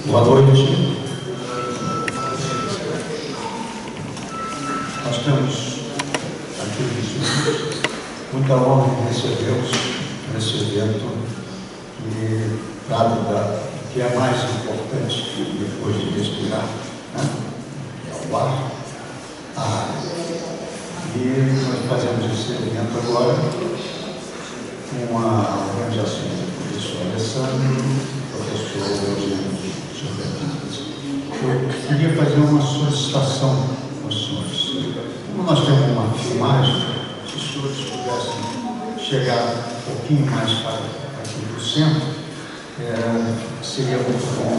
Boa noite. Nós temos aqui muita honra de recebê-los nesse evento e nada que é mais importante que depois de respirar, né? É o ar, a água. E nós fazemos esse evento agora com a organização do professor Alessandro, professor Eugênio. Eu queria fazer uma solicitação aos senhores. Como nós temos uma filmagem, se os senhores pudessem chegar um pouquinho mais para aqui para o centro, seria muito bom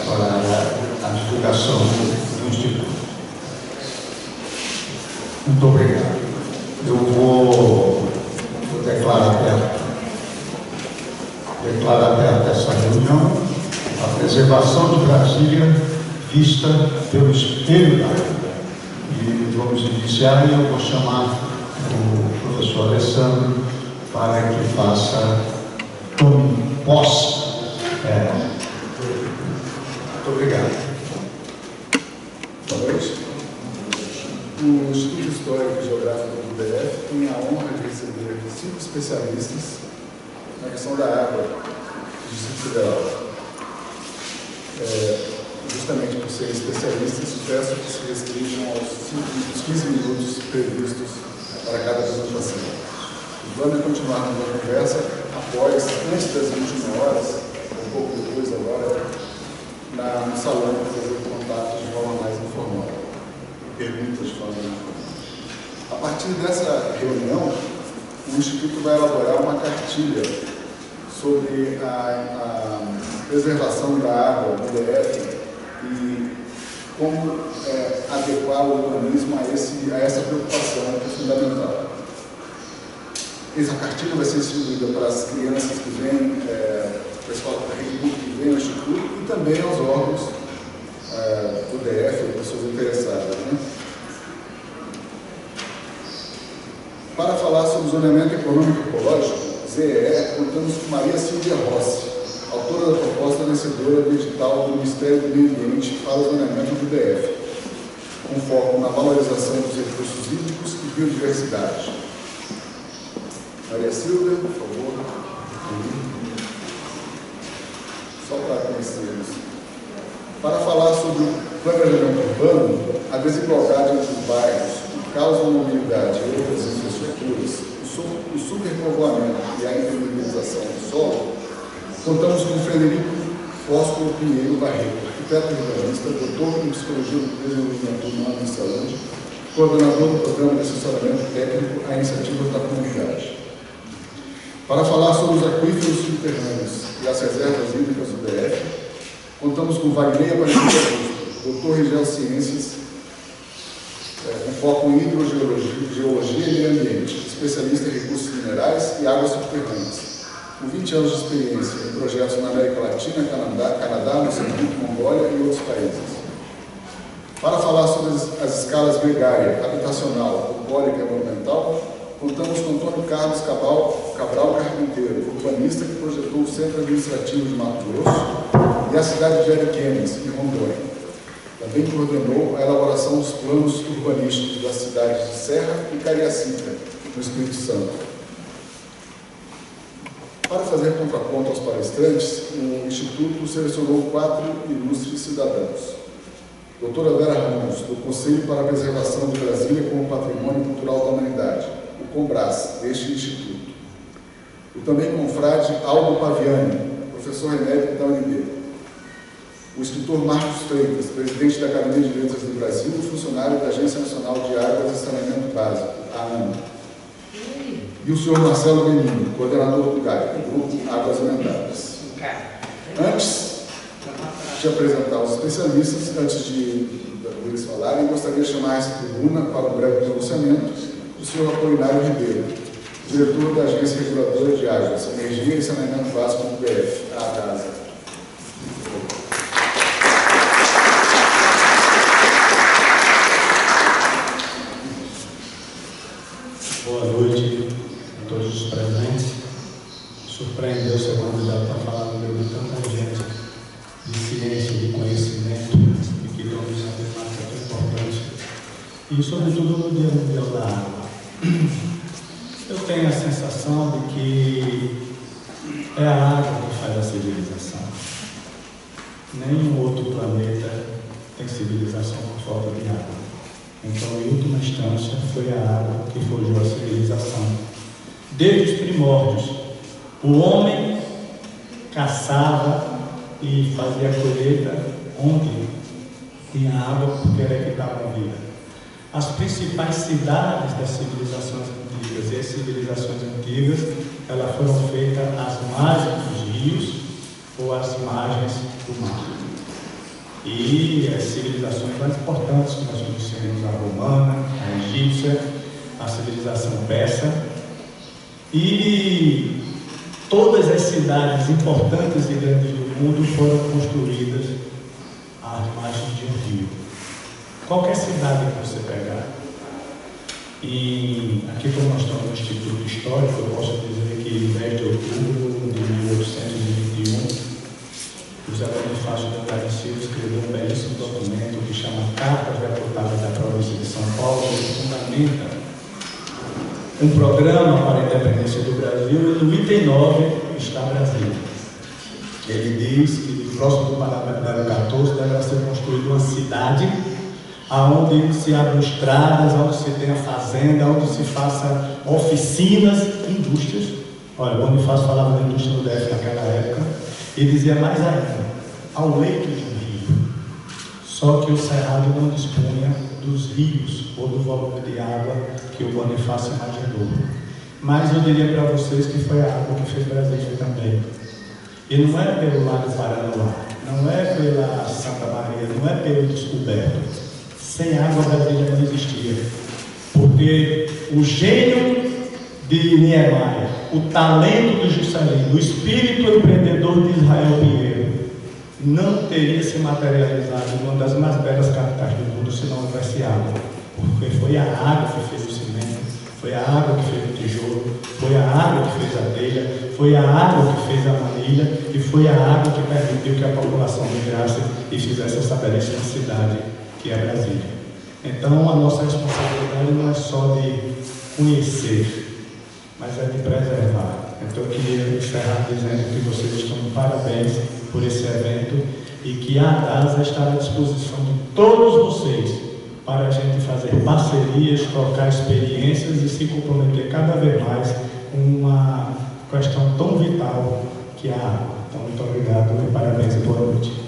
para a divulgação do Instituto. Muito obrigado. Eu vou declarar aberta essa reunião, a preservação de Brasília vista pelo espelho da vida. E vamos iniciar, e eu vou chamar o professor Alessandro para que faça posse. Muito obrigado. Boa noite. O Instituto Histórico e Geográfico do DF tem a honra de receber 5 especialistas na questão da água do Distrito Federal. Justamente por serem especialistas, peço que se restringam aos 15 minutos previstos para cada apresentação. Vamos continuar a conversa após, antes das 21 horas, um pouco depois agora, no salão para fazer contato de forma mais informal. Perguntas de forma informal. A partir dessa reunião, o Instituto vai elaborar uma cartilha sobre a preservação da água no DF e como adequar o urbanismo a essa preocupação que é fundamental. Essa cartilha vai ser distribuída para as crianças que vêm, para a escola da rede pública que vem ao Instituto e também aos órgãos do DF, pessoas interessadas. Né? Para falar sobre o zoneamento econômico e ecológico, ZEE, contamos com Maria Silvia Rossi, autora da proposta vencedora do edital do Ministério do Meio Ambiente para o zoneamento do DF, com foco na valorização dos recursos hídricos e biodiversidade. Maria Silvia, por favor. Só para conhecermos. Para falar sobre o planejamento urbano, a desigualdade entre os bairros, o caos da mobilidade e outras infraestruturas, o superpovoamento e a impermeabilização do solo, contamos com Frederico Fósforo Pinheiro Barreto, arquiteto urbanista, doutor em Psicologia do Desenvolvimento Humano em Saúde, coordenador do Programa de Assessoramento Técnico a Iniciativas da Comunidade. Para falar sobre os aquíferos subterrâneos e as reservas hídricas do DF, contamos com Wagner Aparecido Augusto, doutor em Geociências, com foco em hidrogeologia e meio ambiente, especialista em recursos minerais e águas subterrâneas, com 20 anos de experiência em projetos na América Latina, Canadá, Moçambique, Mongólia e outros países. Para falar sobre as escalas gregária, habitacional, bucólica e monumental, contamos com Antônio Carlos Cabral Carpinteiro, urbanista que projetou o Centro Administrativo de Mato Grosso e a cidade de Ariquemes, em Rondônia. Também coordenou a elaboração dos planos urbanísticos das cidades de Serra e Cariacica, no Espírito Santo. Para fazer contraponto aos palestrantes, o Instituto selecionou 4 ilustres cidadãos. Doutora Vera Ramos, do Conselho para a Preservação de Brasília como Patrimônio Cultural da Humanidade, o CONBRAS, deste Instituto. O também confrade Aldo Paviani, professor emérito da UNB. O escritor Marcos Freitas, presidente da Academia de Letras do Brasil e funcionário da Agência Nacional de Águas e Saneamento Básico, a ANA. E o senhor Marcelo Benini, coordenador do GAI, do Grupo Águas Emendadas. Antes de apresentar os especialistas, antes de eles falarem, gostaria de chamar essa tribuna para um breve pronunciamento do senhor Apolinário Ribeiro, diretor da Agência Reguladora de Águas, Energia e Saneamento Básico do DF, a ADASA. Boa noite a todos os presentes. surpreendeu ser convidado para falar no meio de tanta gente de ciência, de conhecimento, e que domina a temática tão importante. E, sobretudo, no Dia Mundial da Água. Eu tenho a sensação de que é a água que faz a civilização. Nenhum outro planeta tem civilização por falta de água. Então, em última instância, foi a água que forjou a civilização. Desde os primórdios, o homem caçava e fazia a colheita onde tinha água, porque era que dava vida. As principais cidades das civilizações antigas e as civilizações antigas, elas foram feitas às margens dos rios ou às margens do mar. E as civilizações mais importantes que nós conhecemos, a romana, a egípcia, a civilização persa, e todas as cidades importantes e grandes do mundo foram construídas às margens de um rio. Qualquer cidade que você pegar, e aqui como nós estamos no Instituto Histórico, eu posso dizer que em 10 de outubro de 1821, José Bonifácio de Andrade Silva escreveu um belíssimo documento que chama Cartas Deputadas da Província de São Paulo, que fundamenta um programa para a independência do Brasil, e no item 9 está Brasília. Ele diz que próximo do Parlamento 14 deverá ser construída uma cidade onde se abram estradas, onde se tenha fazenda, onde se faça oficinas, indústrias. Olha, o Bonifácio falava da indústria no DF naquela época, e dizia mais ainda, ao leito de um rio. Só que o Cerrado não dispunha dos rios ou do volume de água que o Bonifácio imaginou. Mas eu diria para vocês que foi a água que fez Brasília também. E não é pelo Lago Paranoá, não é pela Santa Maria, não é pelo descoberto. Sem água Brasília não existia. Porque o gênio de Niemeyer, o talento do Juscelino, o espírito empreendedor de Israel Pinheiro, não teria se materializado em uma das mais belas capitais do mundo se não houvesse água. Porque foi a água que fez o cimento, foi a água que fez o tijolo, foi a água que fez a telha, foi a água que fez a manilha, e foi a água que permitiu que a população migrasse e fizesse essa belíssima cidade que é Brasília. Então, a nossa responsabilidade não é só de conhecer, mas é de preservar. Então, eu queria encerrar dizendo que vocês estão de parabéns por esse evento e que a DASA está à disposição de todos vocês para a gente fazer parcerias, trocar experiências e se comprometer cada vez mais com uma questão tão vital que é a água. Então, muito obrigado e parabéns e boa noite.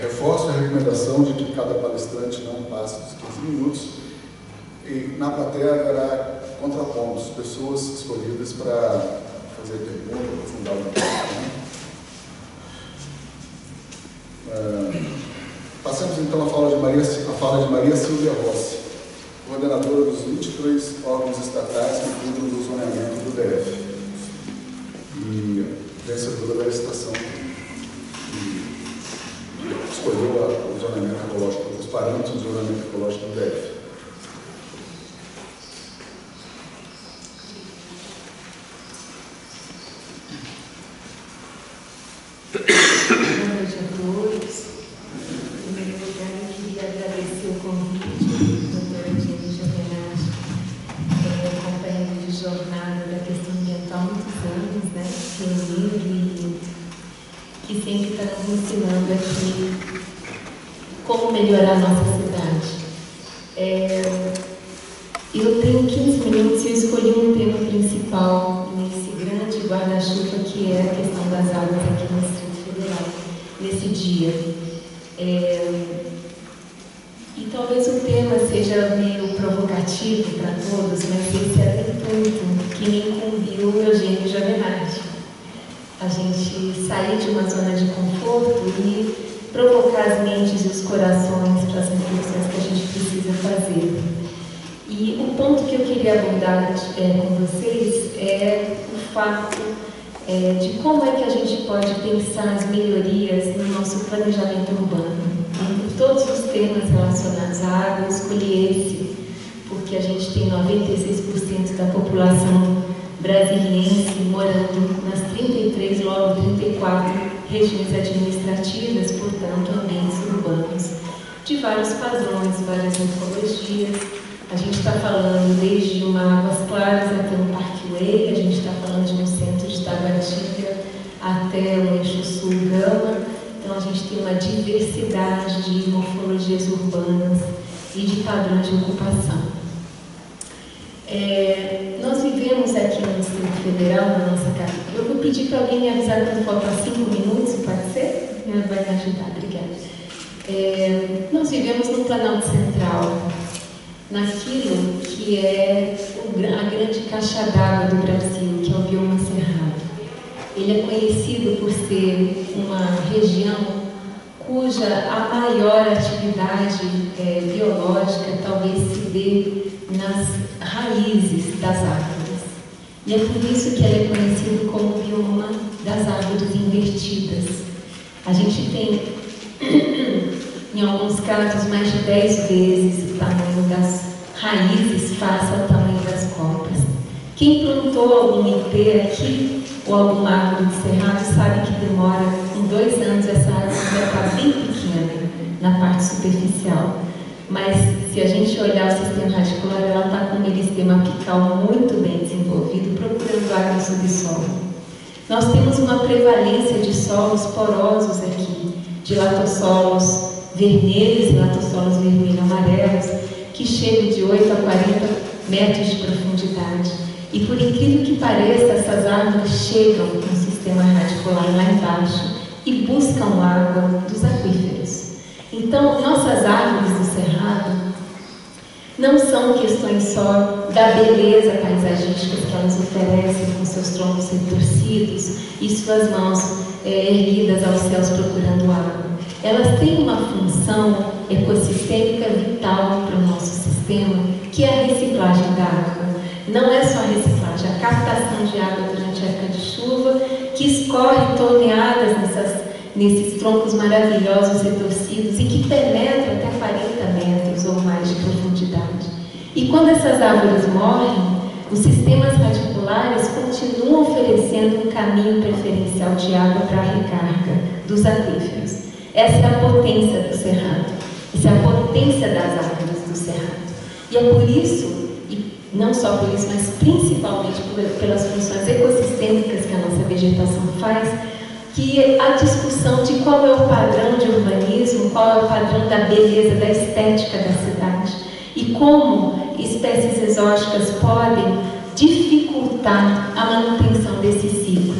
Reforço a recomendação de que cada palestrante não passe dos 15 minutos e na plateia haverá contrapontos, pessoas escolhidas para fazer pergunta, aprofundar o tema. Passamos então a fala de Maria Silvia Rossi, coordenadora dos 23 órgãos estatais que cuidam do zoneamento do DF e vencedora da licitação escolheu o zoneamento ecológico, os parâmetros do zoneamento ecológico do DF. Boa noite a todos. Em primeiro lugar, eu queria agradecer o convite do Dr. Eugênio Giovenazzi, companheiro de jornada da questão ambiental há muitos anos, né? Pioneiro e que sempre está nos ensinando aqui como melhorar a nossa cidade. Eu tenho 15 minutos e eu escolhi um tema principal nesse grande guarda-chuva que é a questão das águas aqui no Distrito Federal, nesse dia. E talvez o tema seja meio provocativo para todos, mas esse era o ponto que me incumbiu o Eugênio Giovenazzi. A gente sair de uma zona de conforto e provocar as mentes e os corações para as reflexões que a gente precisa fazer. queria abordar com vocês é o fato de como é que a gente pode pensar as melhorias no nosso planejamento urbano. Entre todos os temas relacionados à água, eu escolhi esse, porque a gente tem 96% da população brasiliense morando nas 33, logo 34 regiões administrativas, portanto, ambientes urbanos, de vários padrões, várias morfologias. A gente está falando desde uma Águas Claras até um Parkway, a gente está falando de um centro de Taguatinga até o eixo sul-gama. Então, a gente tem uma diversidade de morfologias urbanas e de padrões de ocupação. Nós vivemos aqui no Distrito Federal, na nossa capital. Eu vou pedir para alguém me avisar quando faltar 5 minutos, pode ser? Vai me ajudar, obrigada. Nós vivemos no Planalto Central, naquilo que é a grande caixa d'água do Brasil, que é o bioma cerrado. Ele é conhecido por ser uma região cuja a maior atividade biológica talvez se dê nas raízes das árvores. E é por isso que ele é conhecido como o bioma das árvores invertidas. A gente tem, em alguns casos, mais de 10 vezes o tamanho das raízes face ao tamanho das copas. Quem plantou alguma ipê aqui, ou alguma árvore de cerrado, sabe que demora, em 2 anos, essa árvore vai estar bem pequena na parte superficial. Mas, se a gente olhar o sistema radicular, ela está com um meristema apical muito bem desenvolvido, procurando água no subsolo. Nós temos uma prevalência de solos porosos aqui, de latossolos vermelhos e latossolos vermelho-amarelos, que chegam de 8 a 40 metros de profundidade. E, por incrível que pareça, essas árvores chegam no sistema radicular lá embaixo e buscam água dos aquíferos. Então, nossas árvores do cerrado não são questões só da beleza paisagística que elas oferecem com seus troncos retorcidos e suas mãos erguidas aos céus procurando água. Elas têm uma função ecossistêmica vital para o nosso sistema, que é a reciclagem da água. Não é só a reciclagem, a captação de água durante a época de chuva, que escorre toneladas nesses troncos maravilhosos retorcidos e que penetra até 40 metros ou mais de profundidade. E quando essas árvores morrem, os sistemas radiculares continuam oferecendo um caminho preferencial de água para a recarga dos aquíferos. Essa é a potência do cerrado, essa é a potência das árvores do cerrado. E é por isso, e não só por isso, mas principalmente pelas funções ecossistêmicas que a nossa vegetação faz, que a discussão de qual é o padrão de urbanismo, qual é o padrão da beleza, da estética da cidade e como espécies exóticas podem dificultar a manutenção desse ciclo,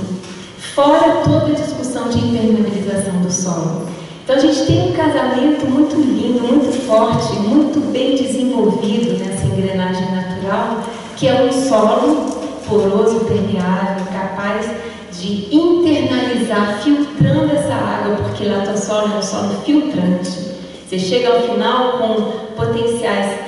fora toda a discussão de impermeabilização do solo. Então a gente tem um casamento muito lindo, muito forte, muito bem desenvolvido nessa engrenagem natural, que é um solo poroso, permeável, capaz de internalizar, filtrando essa água, porque latossolo é um solo filtrante. Você chega ao final com potenciais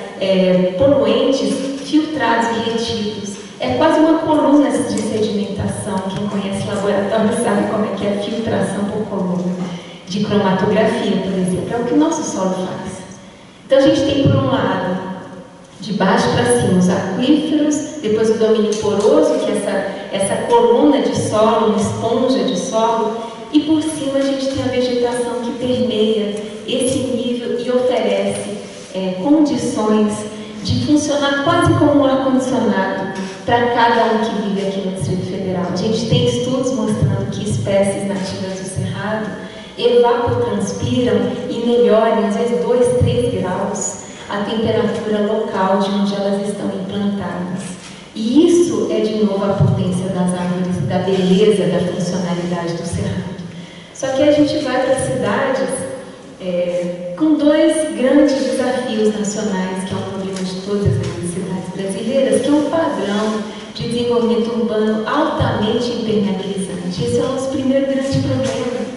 poluentes filtrados e retidos. É quase uma coluna de sedimentação. Quem conhece laboratório sabe como é que é a filtração por coluna. De cromatografia, por exemplo, é o que o nosso solo faz. Então a gente tem, por um lado, de baixo para cima, os aquíferos, depois o domínio poroso, que é essa coluna de solo, uma esponja de solo, e por cima a gente tem a vegetação que permeia esse nível e oferece condições de funcionar quase como um ar-condicionado para cada um que vive aqui no Distrito Federal. A gente tem estudos mostrando que espécies nativas do Cerrado evapotranspiram e melhoram, às vezes 2, 3 graus, a temperatura local de onde elas estão implantadas. E isso é, de novo, a potência das árvores, da beleza, da funcionalidade do cerrado. Só que a gente vai para cidades com 2 grandes desafios nacionais, que é um problema de todas as grandes cidades brasileiras, que é um padrão de desenvolvimento urbano altamente impermeabilizante. Esse é o nosso primeiro grande problema.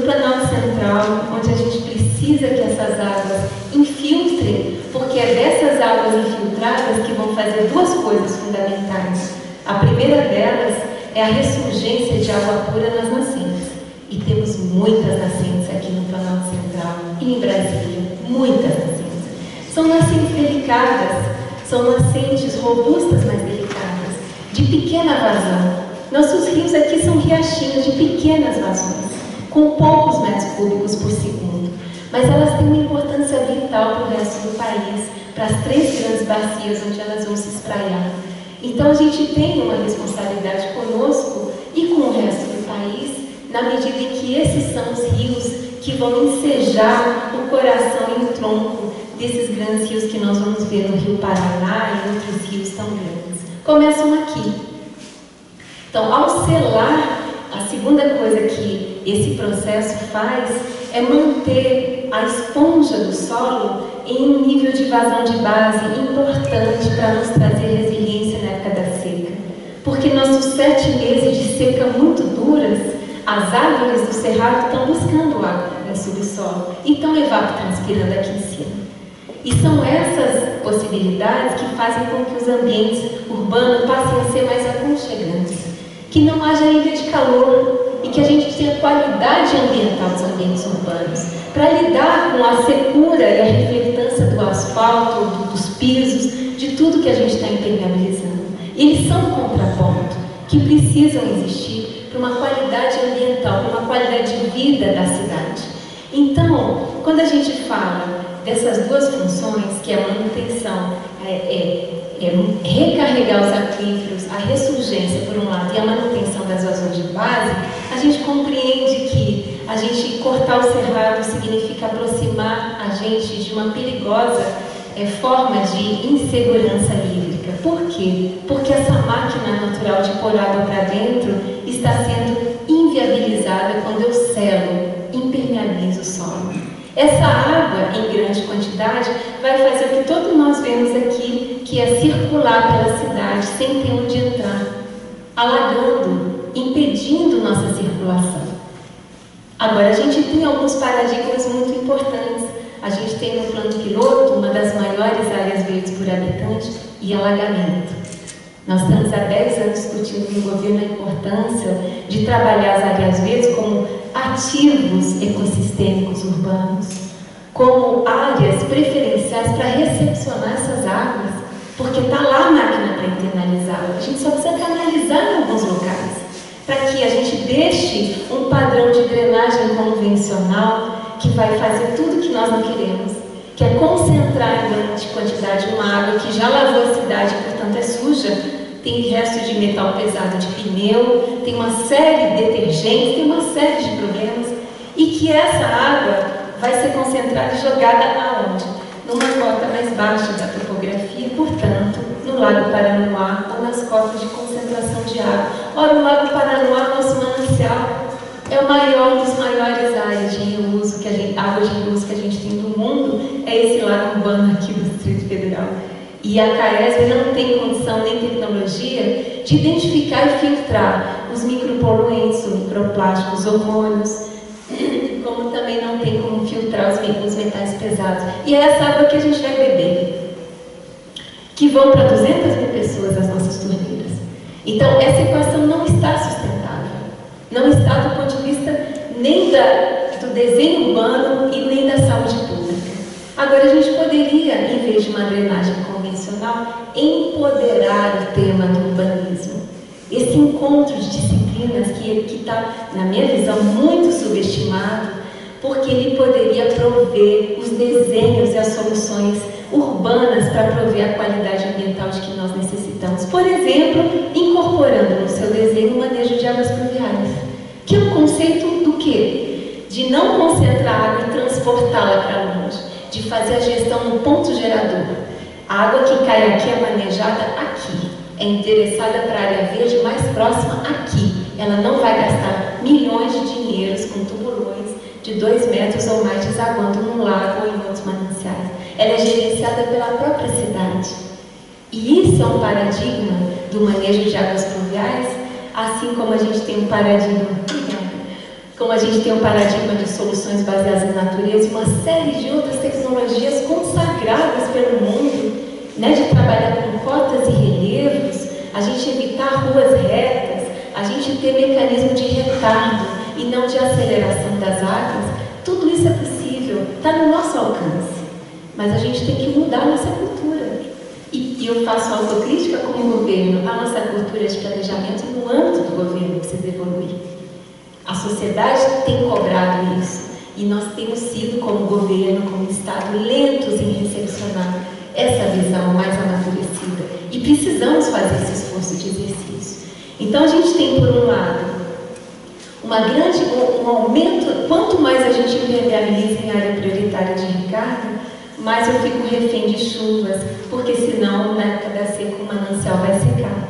Planalto Central, onde a gente precisa que essas águas infiltrem, porque porque é dessas águas infiltradas que vão fazer duas coisas fundamentais. A primeira delas é a ressurgência de água pura nas nascentes. E temos muitas nascentes aqui no Planalto Central e em Brasília, muitas nascentes. São nascentes delicadas, são nascentes robustas, mas delicadas, de pequena vazão. Nossos rios aqui são riachinhos de pequenas vazões, com poucos metros cúbicos por segundo, mas elas têm uma importância vital para o resto do país, para as 3 grandes bacias onde elas vão se espraiar. Então a gente tem uma responsabilidade conosco e com o resto do país, na medida em que esses são os rios que vão ensejar o coração e o tronco desses grandes rios que nós vamos ver no Rio Paraná e outros rios tão grandes. Começam aqui. Então, ao selar, a segunda coisa que esse processo faz é manter a esponja do solo em um nível de vazão de base importante para nos trazer resiliência na época da seca. Porque nossos 7 meses de seca muito duras, as árvores do cerrado estão buscando água no subsolo e estão evapotranspirando aqui em cima. E são essas possibilidades que fazem com que os ambientes urbanos passem a ser mais aconchegantes, que não haja ilha de calor e que a gente tenha qualidade ambiental dos ambientes urbanos, para lidar com a secura e a reflectância do asfalto, dos pisos, de tudo que a gente está impermeabilizando. Eles são um contraponto que precisam existir para uma qualidade ambiental, para uma qualidade de vida da cidade. Então, quando a gente fala dessas duas funções, que é a manutenção, recarregar os aquíferos, a ressurgência por um lado e a manutenção das vazões de base, a gente compreende que a gente cortar o cerrado significa aproximar a gente de uma perigosa forma de insegurança hídrica. Por quê? Porque essa máquina natural de pôr água para dentro está sendo inviabilizada quando eu selo, impermeabilizo o solo. Essa água, em grande quantidade, vai fazer o que todos nós vemos aqui, que é circular pela cidade sem ter onde entrar, alagando, impedindo nossa circulação. Agora, a gente tem alguns paradigmas muito importantes. A gente tem no plano piloto uma das maiores áreas verdes por habitante e alagamento. Nós estamos há 10 anos discutindo no governo a importância de trabalhar as áreas verdes como ativos ecossistêmicos urbanos, como áreas preferenciais para recepcionar essas águas, porque está lá a máquina para internalizá-la. A gente só precisa canalizar em alguns locais, para que a gente deixe um padrão de drenagem convencional que vai fazer tudo que nós não queremos, que é concentrar em grande quantidade uma água que já lavou a cidade e, portanto, é suja, tem resto de metal pesado de pneu, tem uma série de detergentes, tem uma série de problemas, e que essa água vai ser concentrada e jogada aonde? Numa cota mais baixa da topografia, portanto, no Lago Paranoá ou nas cotas de concentração de água. Ora, o Lago Paranoá, nosso manancial, é o maior, um dos maiores áreas de reuso, água de reuso que a gente tem do mundo, é esse lago urbano aqui do Distrito Federal. E a CAESB não tem condição nem tecnologia de identificar e filtrar os micropoluentes, os microplásticos, os hormônios, como também não tem como filtrar os metais pesados. E é essa água que a gente vai beber, que vão para 200 mil pessoas as nossas torneiras. Então, essa equação não está sustentável. Não está do ponto de vista nem do desenho urbano e nem da saúde pública. Agora, a gente poderia, em vez de uma drenagem convencional, empoderar o tema do urbanismo. Esse encontro de disciplinas que está, na minha visão, muito subestimado, porque ele poderia prover os desenhos e as soluções urbanas para prover a qualidade ambiental de que nós necessitamos. Por exemplo, incorporando no seu desenho o manejo de águas pluviais, que é um conceito do quê? De não concentrar a água e transportá-la para longe, de fazer a gestão no ponto gerador. A água que cai aqui é manejada aqui, é interessada para a área verde mais próxima aqui. Ela não vai gastar milhões de dinheiros com tubulões de 2 metros ou mais desaguando num lago ou em outros mananciais. Ela é gerenciada pela própria cidade. E isso é um paradigma do manejo de águas pluviais, assim como a gente tem um paradigma, de soluções baseadas na natureza e uma série de outras tecnologias consagradas pelo mundo trabalhar com cotas e relevos, a gente evitar ruas retas, a gente ter mecanismo de retardo e não de aceleração das águas, tudo isso é possível, está no nosso alcance. Mas a gente tem que mudar a nossa cultura. E eu faço autocrítica como governo. A nossa cultura de planejamento no âmbito do governo precisa evoluir. A sociedade tem cobrado isso. E nós temos sido, como governo, como Estado, lentos em recepcionar essa visão mais amadurecida. E precisamos fazer esse esforço de exercício. Então a gente tem, por um lado, um aumento. Quanto mais a gente impermeabiliza em área prioritária de recarga, mais eu fico refém de chuvas, porque senão na época da seca o manancial vai secar.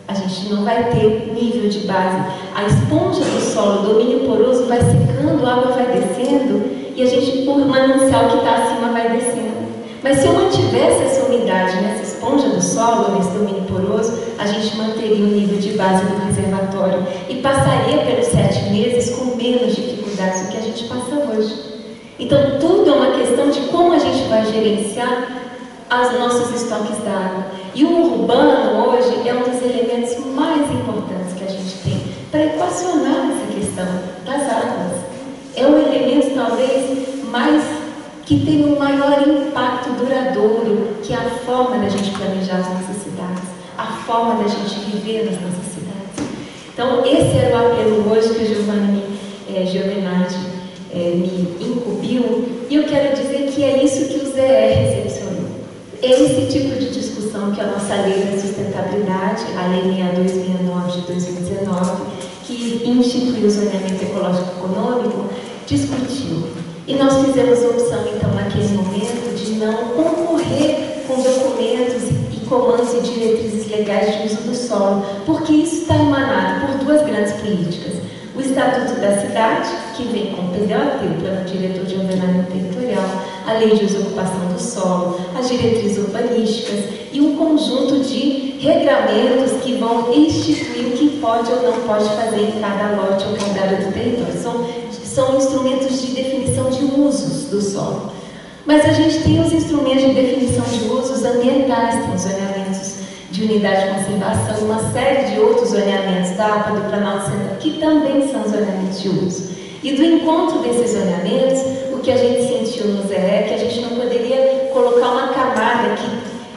A gente não vai ter nível de base. A esponja do solo, o domínio poroso vai secando, a água vai descendo e a gente, por manancial que está acima, vai descendo. Mas se eu mantivesse essa umidade nessa esponja do solo, nesse domínio poroso, a gente manteria o nível de base do reservatório e passaria pelos 7 meses com menos dificuldades do que a gente passa hoje. Então, tudo é uma questão de como a gente vai gerenciar os nossos estoques d'água. E o urbano, hoje, é um dos elementos mais importantes que a gente tem para equacionar essa questão das águas. É o elemento, talvez, que tem um maior impacto duradouro, que é a forma da gente planejar as nossas cidades, a forma da gente viver nas nossas cidades. Então, esse era o apelo hoje que o Giovanni Giovenardi me incumbiu, e eu quero dizer que é isso que o ZE recepcionou. É esse tipo de discussão que a nossa lei da sustentabilidade, a Lei 6269 de 2019, que instituiu o zoneamento ecológico econômico, discutiu. E nós fizemos a opção, então, naquele momento, de não concorrer com documentos e comandos e diretrizes legais de uso do solo, porque isso está emanado por duas grandes políticas. O Estatuto da Cidade, que vem com o PDOT, o Plano Diretor de Ordenamento Territorial, a Lei de Uso e Ocupação do Solo, as diretrizes urbanísticas e um conjunto de regramentos que vão instituir o que pode ou não pode fazer em cada lote ou cada área do território. São instrumentos de definição de usos do solo. Mas a gente tem os instrumentos de definição de usos ambientais, tem os zoneamentos de unidade de conservação, uma série de outros zoneamentos da APA, do Planalto Central, que também são zoneamentos de uso. E do encontro desses zoneamentos, o que a gente sentiu no ZE é que a gente não poderia colocar uma camada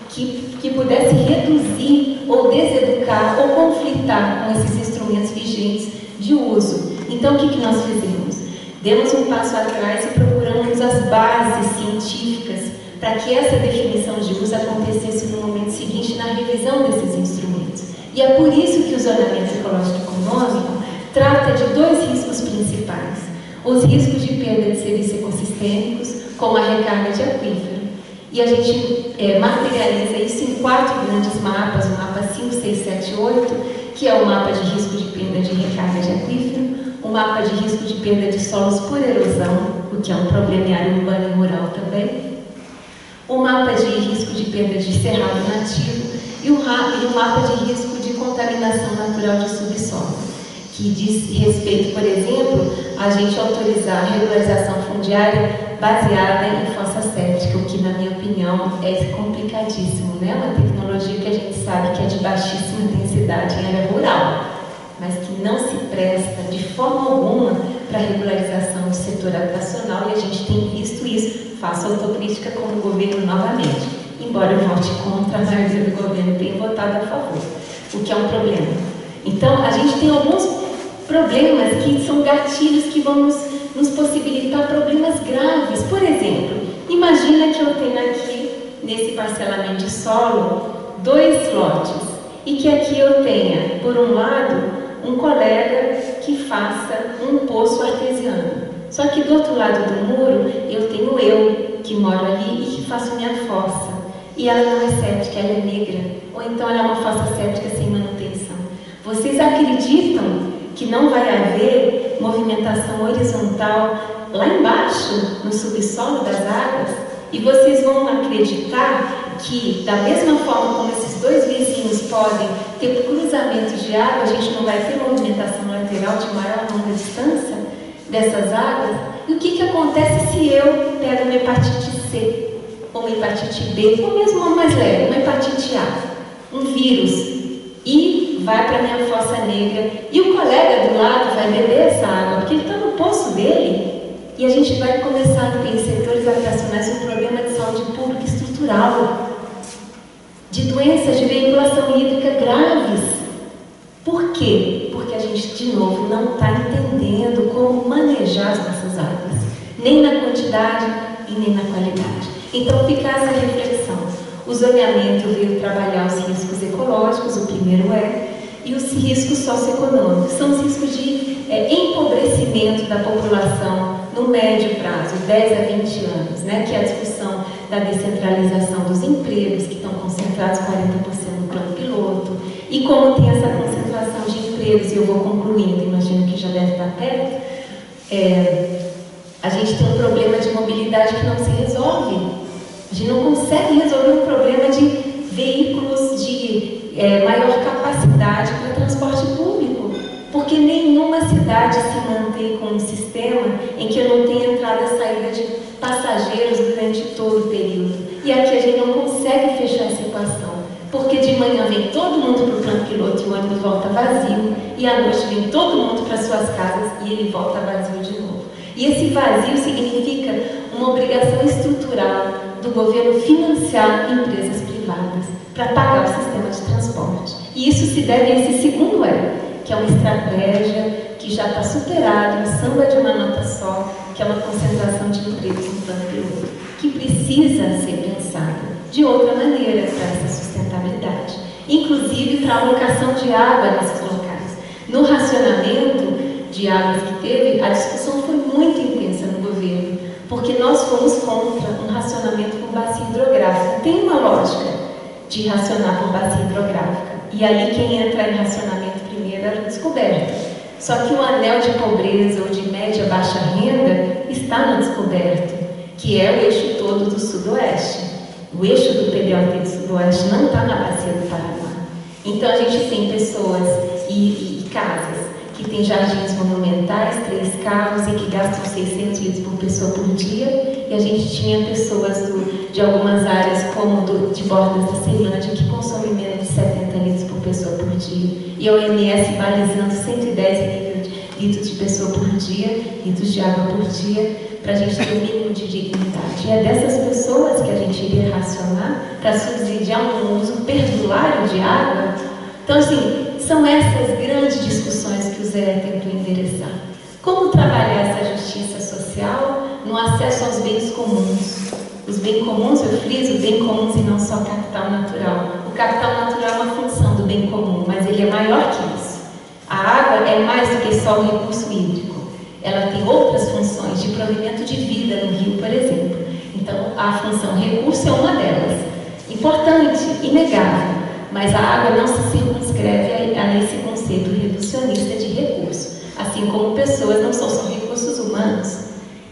que pudesse reduzir ou deseducar ou conflitar com esses instrumentos vigentes de uso. Então, o que nós fizemos? Demos um passo atrás e procuramos as bases científicas para que essa definição de uso acontecesse no momento seguinte na revisão desses instrumentos. E é por isso que o zoneamento ecológico econômico trata de dois riscos principais. Os riscos de perda de serviços ecossistêmicos, como a recarga de aquífero. E a gente materializa isso em 4 grandes mapas, o mapa 5, 6, 7, 8, que é o mapa de risco de perda de recarga de aquífero, o mapa de risco de perda de solos por erosão, o que é um problema em área urbana e rural também, o mapa de risco de perda de cerrado nativo e o mapa de risco de contaminação natural de subsolo, que diz respeito, por exemplo, a gente autorizar a regularização fundiária baseada em fossa séptica, o que, na minha opinião, é complicadíssimo, né? Uma tecnologia que a gente sabe que é de baixíssima intensidade em área rural, mas que não se presta de forma alguma para a regularização do setor habitacional, e a gente tem visto isso. Faço autocrítica como governo novamente, embora eu vote contra, a maioria do governo tenha votado a favor, o que é um problema. Então, a gente tem alguns problemas que são gatilhos que vão nos possibilitar problemas graves. Por exemplo, imagina que eu tenho aqui, nesse parcelamento de solo, 2 lotes, e que aqui eu tenha, por um lado, um colega que faça um poço artesiano. Só que do outro lado do muro, eu tenho eu, que moro ali e que faço minha fossa. E ela não é séptica, ela é negra. Ou então ela é uma fossa séptica sem manutenção. Vocês acreditam que não vai haver movimentação horizontal lá embaixo, no subsolo das águas? E vocês vão acreditar que, da mesma forma como esses 2 vizinhos podem ter cruzamentos de água, a gente não vai ter movimentação lateral de maior ou longa distância dessas águas? E o que acontece se eu pego uma hepatite C? uma hepatite B, ou mesmo uma mais leve, uma hepatite A, um vírus, e vai para a minha fossa negra, e o colega do lado vai beber essa água, porque ele está no poço dele, e a gente vai começar a ter em setores habitacionais um problema de saúde pública estrutural, de doenças de veiculação hídrica graves. Por quê? Porque a gente, de novo, não está entendendo como manejar as nossas águas, nem na quantidade e nem na qualidade. Então, fica essa reflexão. O zoneamento veio trabalhar os riscos ecológicos, o primeiro e os riscos socioeconômicos. São os riscos de empobrecimento da população no médio prazo, 10 a 20 anos, né? Que é a discussão da descentralização dos empregos, que estão concentrados 40% no plano piloto, e como tem essa concentração de empregos, e eu vou concluindo, imagino que já deve estar perto, a gente tem um problema de mobilidade que não se resolve. A gente não consegue resolver um problema de veículos de maior capacidade para transporte público, porque nenhuma cidade se mantém com um sistema em que eu não tenha entrada e saída de passageiros durante todo o período. E aqui a gente não consegue fechar essa equação, porque de manhã vem todo mundo para o plano piloto e o ônibus volta vazio, e à noite vem todo mundo para suas casas e ele volta vazio de novo. E esse vazio significa uma obrigação estrutural do governo financiar empresas privadas para pagar o sistema de transporte. E isso se deve a esse segundo que é uma estratégia que já está superada, um samba de uma nota só, que é uma concentração de empregos no plano piloto, que precisa ser pensada de outra maneira para essa sustentabilidade, inclusive para a alocação de água nesses locais. No racionamento de águas que teve, a discussão foi muito intensa no governo, porque nós fomos contra um racionamento por bacia hidrográfica. Tem uma lógica de racionar por bacia hidrográfica, e ali quem entra em racionamento primeiro era o descoberto. Só que o anel de pobreza ou de média baixa renda está no descoberto, que é o eixo todo do sudoeste. O eixo do PDOT do sudoeste não está na bacia do Paraná. Então a gente tem pessoas e casas que têm jardins monumentais, 3 carros e que gastam 600 litros por pessoa por dia, e a gente tinha pessoas de algumas áreas, como de Bordas da Ceilândia, que consomem menos de 70 litros por pessoa por dia, e a OMS balizando 110 litros de pessoa por dia, litros de água por dia, para a gente ter um mínimo de dignidade. E é dessas pessoas que a gente iria racionar para subsidiar um uso perdulário de água. Então, assim, são essas grandes discussões que o Zé tentou endereçar. Como trabalhar essa justiça social no acesso aos bens comuns? Os bens comuns, eu friso, bem comuns e não só capital natural. O capital natural é uma função do bem comum, mas ele é maior que isso. A água é mais do que só o recurso hídrico. Ela tem outras funções de provimento de vida no rio, por exemplo. Então, a função recurso é uma delas. Importante, inegável. Mas a água não se circunscreve a esse conceito reducionista de recurso, assim como pessoas não são só recursos humanos.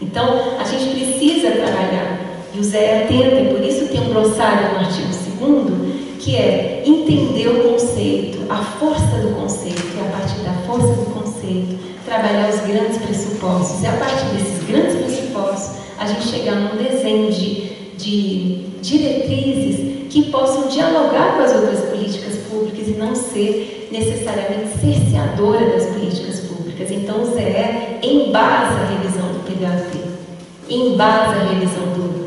Então, a gente precisa trabalhar, e o Zé atenta, e por isso tem um glossário no artigo 2º, que é entender o conceito, a força do conceito, e a partir da força do conceito, trabalhar os grandes pressupostos, e a partir desses grandes pressupostos, a gente chegar num desenho de diretrizes que possam dialogar com as outras políticas públicas e não ser necessariamente cerceadora das políticas públicas. Então, o ZE embasa a revisão do PDOT, embasa a revisão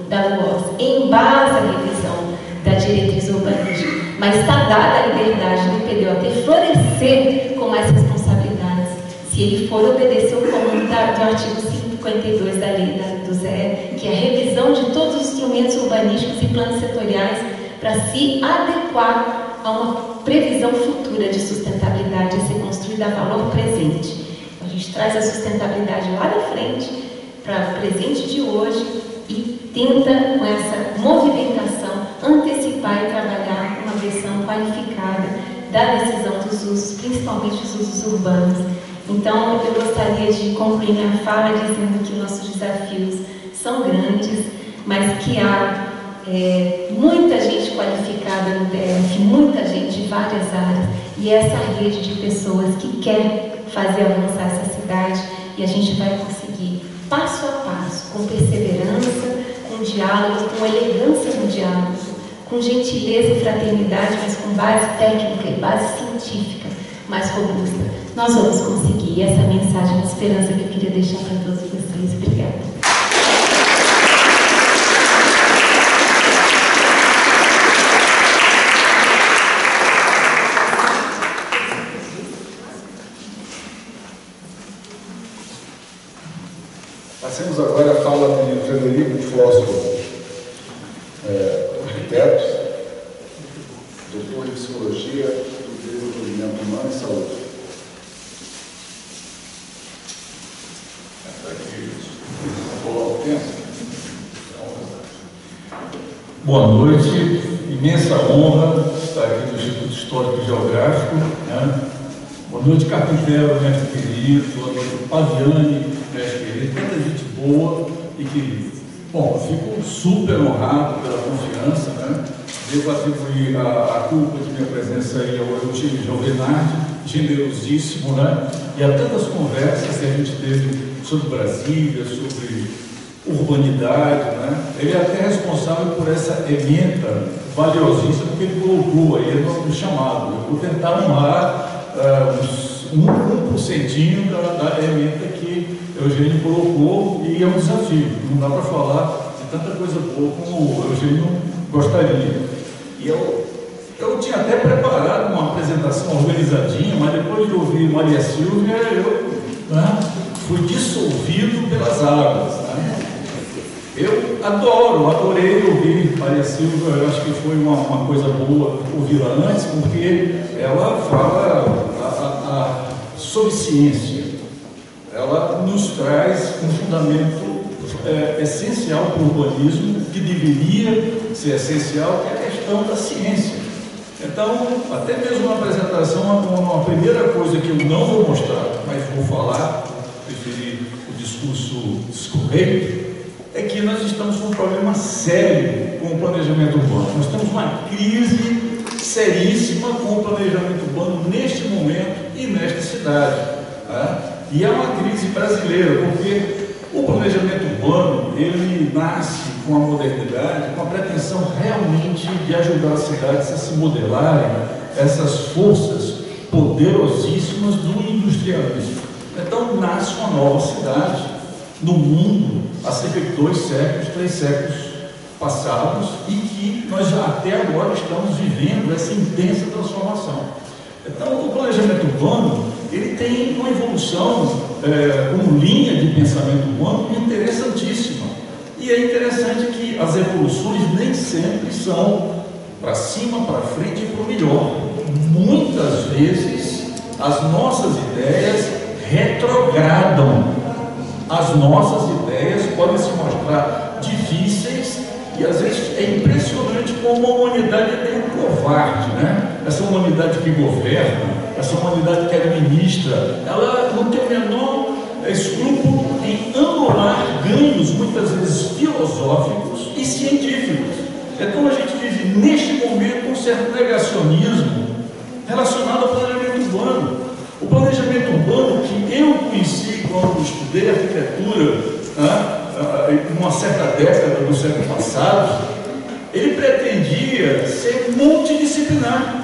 da LUOS, embasa a revisão da diretriz urbanística, mas está dada a liberdade do PDOT florescer com mais responsabilidades, se ele for obedecer o comando do artigo 52 da lei do ZE, que é a revisão de todos os instrumentos urbanísticos e planos setoriais para se adequar a uma previsão futura de sustentabilidade a ser construída a valor presente. A gente traz a sustentabilidade lá da frente para o presente de hoje e tenta, com essa movimentação, antecipar e trabalhar uma versão qualificada da decisão dos usos, principalmente os usos urbanos. Então, eu gostaria de concluir minha fala dizendo que nossos desafios são grandes, mas que há muita gente qualificada no DF, muita gente de várias áreas, e essa rede de pessoas que quer fazer avançar essa cidade, e a gente vai conseguir passo a passo, com perseverança, com com diálogo, com elegância no diálogo, com gentileza e fraternidade, mas com base técnica e base científica mais robusta. Nós vamos conseguir essa mensagem de esperança que eu queria deixar para todos vocês. Obrigada. Passemos agora a fala de Frederico Flósculo, arquiteto, doutor em Psicologia do Desenvolvimento Humano e Saúde. Boa noite, imensa honra estar aqui no Instituto Histórico e Geográfico. Né? Boa noite, Carpinteiro, mestre querido. Boa noite, Paviani, mestre querido. Tanta gente boa e querida. Bom, eu fico super honrado pela confiança, né? Devo atribuir a culpa de minha presença aí ao Eugênio Giovenardi, generosíssimo, né? E a tantas conversas que a gente teve sobre Brasília, sobre urbanidade, né? Ele é até responsável por essa ementa valiosíssima que ele colocou aí no chamado. Eu vou tentar honrar uns 1% da ementa que Eugênio colocou, e é um desafio. Não dá para falar de tanta coisa boa como o Eugênio gostaria. E eu tinha até preparado uma apresentação organizadinha, mas depois de ouvir Maria Silvia, eu fui dissolvido pelas águas. Né? Eu adorei ouvir Maria Silvia. Eu acho que foi uma coisa boa ouvi-la antes, porque ela fala sobre ciência. Ela nos traz um fundamento essencial para o urbanismo, que deveria ser essencial, que é a questão da ciência. Então, até mesmo na apresentação, uma primeira coisa que eu não vou mostrar, mas vou falar, preferir o discurso descorreto, é que nós estamos com um problema sério com o planejamento urbano. Nós temos uma crise seríssima com o planejamento urbano neste momento e nesta cidade. Tá? E é uma crise brasileira, porque o planejamento urbano, ele nasce com a modernidade, com a pretensão realmente de ajudar as cidades a se modelarem essas forças poderosíssimas do industrialismo. Então nasce uma nova cidade no mundo há cerca de 2 séculos, 3 séculos passados, e que nós já até agora estamos vivendo essa intensa transformação. Então o planejamento urbano, ele tem uma evolução como linha de pensamento urbano interessantíssima. E é interessante que as evoluções nem sempre são para cima, para frente e para o melhor. Muitas vezes as nossas ideias retrogradam. As nossas ideias podem se mostrar difíceis e às vezes é impressionante como a humanidade é meio covarde, né? Essa humanidade que governa, essa humanidade que administra, ela não tem o menor escrúpulo em anular ganhos, muitas vezes filosóficos e científicos. Então a gente vive neste momento um certo negacionismo relacionado ao planejamento urbano. O planejamento urbano que eu conheci quando estudei arquitetura, em uma certa década do século passado, ele pretendia ser multidisciplinar.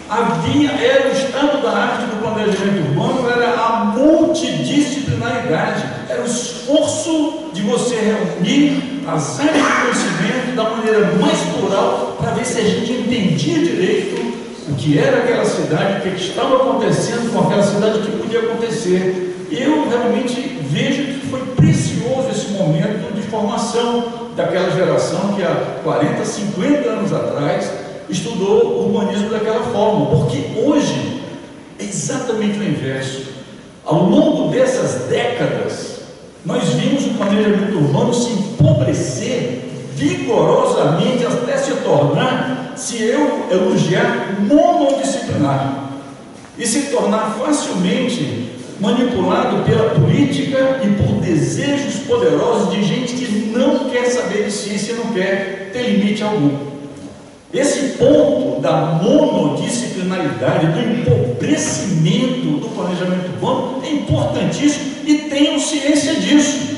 Era o estado da arte do planejamento urbano, era a multidisciplinaridade, era o esforço de você reunir as áreas de conhecimento da maneira mais plural para ver se a gente entendia direito o que era aquela cidade, o que estava acontecendo com aquela cidade, o que podia acontecer. Eu realmente vejo que foi precioso esse momento de formação daquela geração que há 40, 50 anos atrás estudou o urbanismo daquela forma, porque hoje é exatamente o inverso. Ao longo dessas décadas, nós vimos o planejamento urbano se empobrecer vigorosamente até se tornar, se eu elogiar, monodisciplinar e se tornar facilmente manipulado pela política e por desejos poderosos de gente que não quer saber de ciência e não quer ter limite algum. Esse ponto da monodisciplinaridade, do empobrecimento do planejamento urbano é importantíssimo e tenho ciência disso.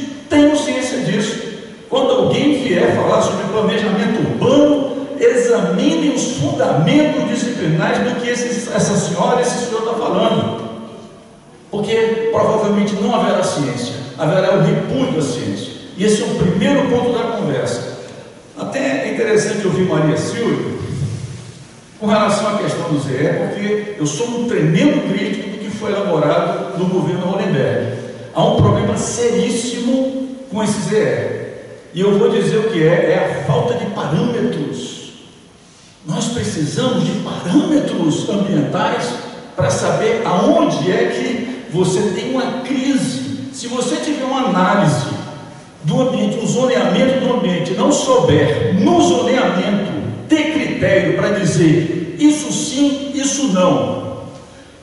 Quando alguém vier falar sobre planejamento urbano, examinem os fundamentos disciplinares do que essa senhora, esse senhor está falando, porque provavelmente não haverá ciência, haverá o repúdio à ciência, e esse é o primeiro ponto da conversa. Até é interessante ouvir Maria Silvia com relação à questão do ZE, porque eu sou um tremendo crítico do que foi elaborado no governo Hollenberg. Há um problema seríssimo com esse ZE, e eu vou dizer o que é a falta de parâmetros. Nós precisamos de parâmetros ambientais para saber aonde é que você tem uma crise. Se você tiver uma análise do ambiente, um zoneamento do ambiente, não souber no zoneamento ter critério para dizer isso sim, isso não,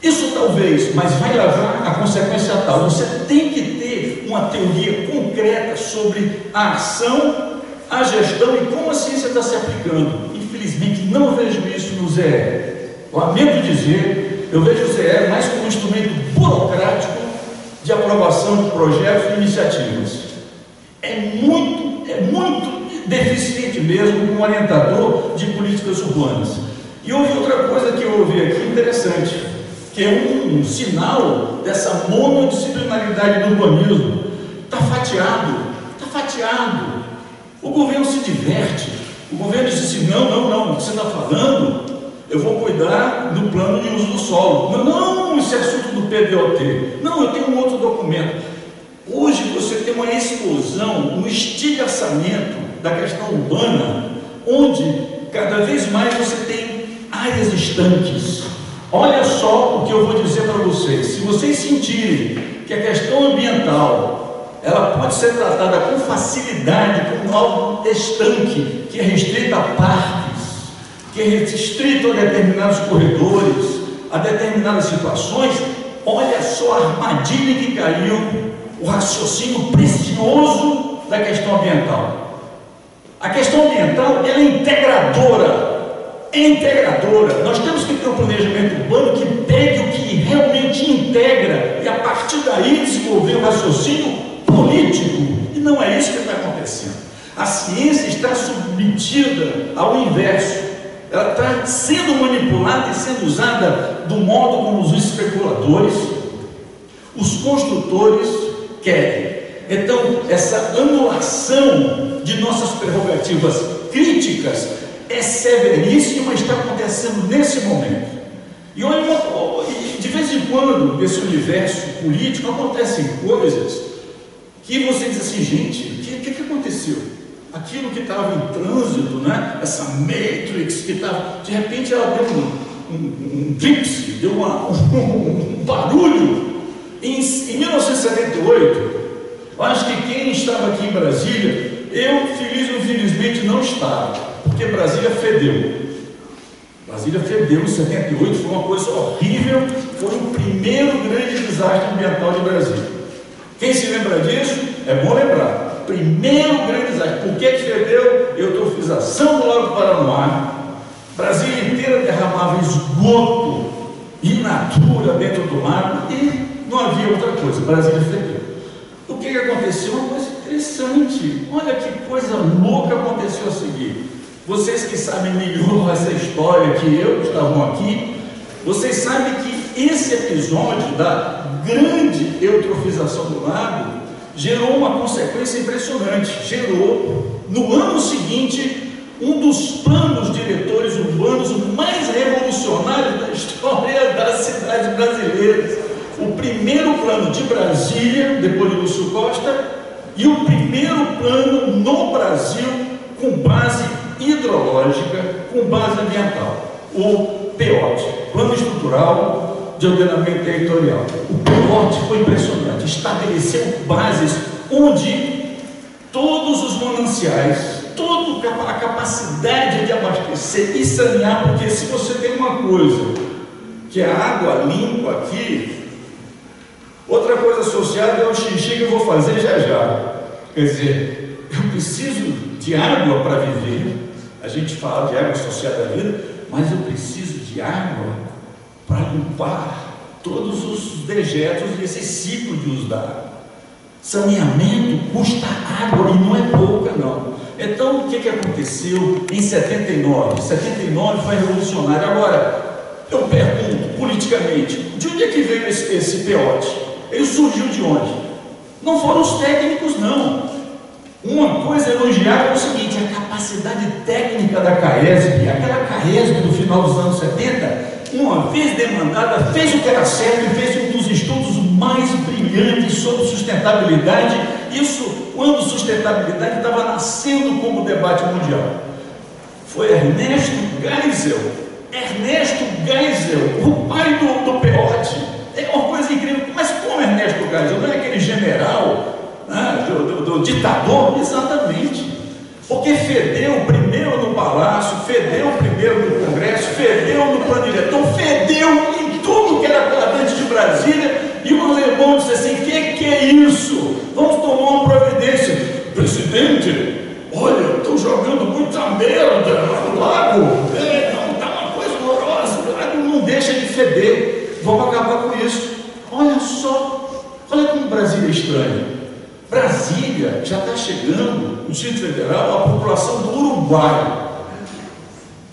isso talvez, mas vai levar a consequência tal. Você tem que ter uma teoria concreta sobre a ação, a gestão e como a ciência está se aplicando. Infelizmente não vejo isso no ZE. Lamento dizer, eu vejo o ZE mais como um instrumento burocrático de aprovação de projetos e iniciativas. É muito deficiente mesmo como orientador de políticas urbanas. E houve outra coisa que eu ouvi aqui interessante, que é um sinal dessa monodisciplinaridade do urbanismo. Está fatiado. O governo se diverte. O governo diz assim, não, o que você está falando, eu vou cuidar do plano de uso do solo. Não, esse é assunto do PDOT. Não, eu tenho um outro documento. Hoje você tem uma explosão, um estilhaçamento da questão urbana, onde cada vez mais você tem áreas estanques. Olha só o que eu vou dizer para vocês. Se vocês sentirem que a questão ambiental ela pode ser tratada com facilidade como algo estanque, que é restrito a parques, que é restrito a determinados corredores, a determinadas situações, olha só a armadilha que caiu, o raciocínio precioso da questão ambiental. A questão ambiental ela é integradora. Nós temos que ter um planejamento urbano que pegue o que realmente integra e a partir daí desenvolver um raciocínio político, e não é isso que está acontecendo. A ciência está submetida ao inverso, ela está sendo manipulada e sendo usada do modo como os especuladores, os construtores querem. Então, essa anulação de nossas prerrogativas críticas é severíssima, está acontecendo nesse momento. E olha, de vez em quando, nesse universo político, acontecem coisas que você diz assim, gente, o que aconteceu? Aquilo que estava em trânsito, né? Essa Matrix que estava, de repente ela deu um tripse, deu um barulho. Em 1978, eu acho que quem estava aqui em Brasília, eu, feliz ou infelizmente, não estava, porque Brasília fedeu. Brasília fedeu em 78, foi uma coisa horrível, foi o primeiro grande desastre ambiental de Brasília. Quem se lembra disso? É bom lembrar. Primeiro grande desastre. Por que fedeu? Eutrofização do Lago Paranoá. Brasília inteira derramava esgoto in natura dentro do lago e não havia outra coisa. Brasília fedeu. O que aconteceu? Uma coisa interessante. Olha que coisa louca aconteceu a seguir. Vocês que sabem melhor essa história que eu, que estavam aqui, vocês sabem que esse episódio da grande eutrofização do lago gerou uma consequência impressionante. Gerou, no ano seguinte, um dos planos diretores urbanos mais revolucionários da história das cidades brasileiras. O primeiro plano de Brasília, depois de Lúcio Costa, e o primeiro plano no Brasil com base hidrológica, com base ambiental, o PEOT, Plano Estrutural de Ordenamento Territorial. O PEOT foi impressionante, estabeleceu bases onde todos os mananciais, toda a capacidade de abastecer e sanear, porque se você tem uma coisa, que é a água limpa aqui, outra coisa associada é o xixi que eu vou fazer já já. Quer dizer, eu preciso de água para viver. A gente fala de água associada à vida, mas eu preciso de água para limpar todos os dejetos desse ciclo de uso da água. Saneamento custa água e não é pouca, não. Então, o que aconteceu em 79? 79 foi revolucionário. Agora, eu pergunto, politicamente, de onde é que veio esse peote? Ele surgiu de onde? Não foram os técnicos, não. Uma coisa elogiável é o seguinte: a capacidade técnica da CAESB, aquela CAESB do final dos anos 70, uma vez demandada, fez o que era certo e fez um dos estudos mais brilhantes sobre sustentabilidade, isso quando sustentabilidade estava nascendo como debate mundial. Foi Ernesto Geisel, o pai do peote. É uma coisa incrível. Mas como Ernesto Geisel? Não é aquele general, né, do ditador? Exatamente. Porque fedeu primeiro no Palácio, fedeu primeiro no Congresso, fedeu no plano diretor, fedeu em tudo que era quadrante de Brasília. E o alemão disse assim: que é isso? Vamos tomar uma providência. Presidente, olha, estou jogando muita merda no lago. Não, está uma coisa horrorosa. O lago não deixa de feder. Vamos acabar com isso. Olha só, olha como Brasília é estranha. Brasília já está chegando, no Distrito Federal, a população do Uruguai.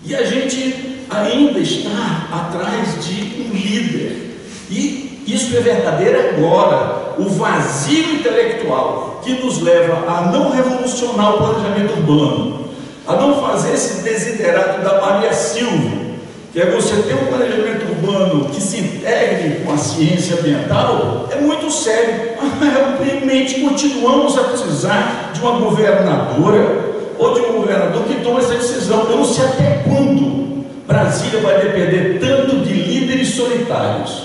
E a gente ainda está atrás de um líder. E isso é verdadeiro agora. O vazio intelectual que nos leva a não revolucionar o planejamento urbano, a não fazer esse desiderato da Maria Silva, que é você ter um planejamento urbano que se integre com a ciência ambiental, é muito sério. Realmente continuamos a precisar de uma governadora ou de um governador que tome essa decisão. Eu não sei até quando Brasília vai depender tanto de líderes solitários,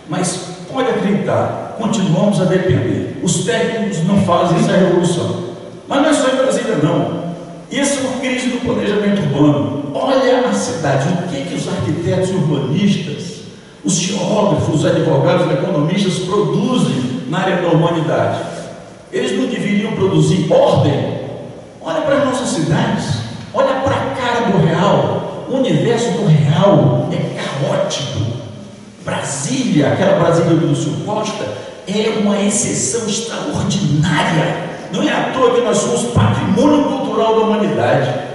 mas pode acreditar, continuamos a depender. Os técnicos não fazem essa revolução. Mas não é só em Brasília, não. Isso é uma crise do planejamento urbano. Olha a cidade, o que os arquitetos urbanistas, os geógrafos, os advogados, os economistas produzem na área da humanidade. Eles não deveriam produzir ordem? Olha para as nossas cidades, olha para a cara do real. O universo do real é caótico. Brasília, aquela Brasília do Lúcio Costa, é uma exceção extraordinária. Não é à toa que nós somos patrimônio cultural da humanidade.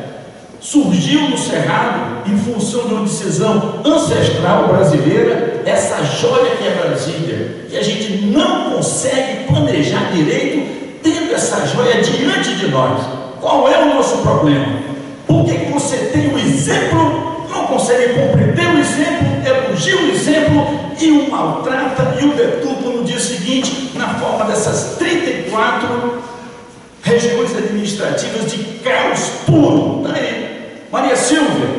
Surgiu no Cerrado, em função de uma decisão ancestral brasileira, essa joia que é Brasília, e a gente não consegue planejar direito, tendo essa joia diante de nós. Qual é o nosso problema? Por que você tem o exemplo, não consegue compreender o exemplo, elogia o exemplo e o maltrata e o deturpa no dia seguinte, na forma dessas 34 regiões administrativas de caos puro? Está aí. Maria Silvia,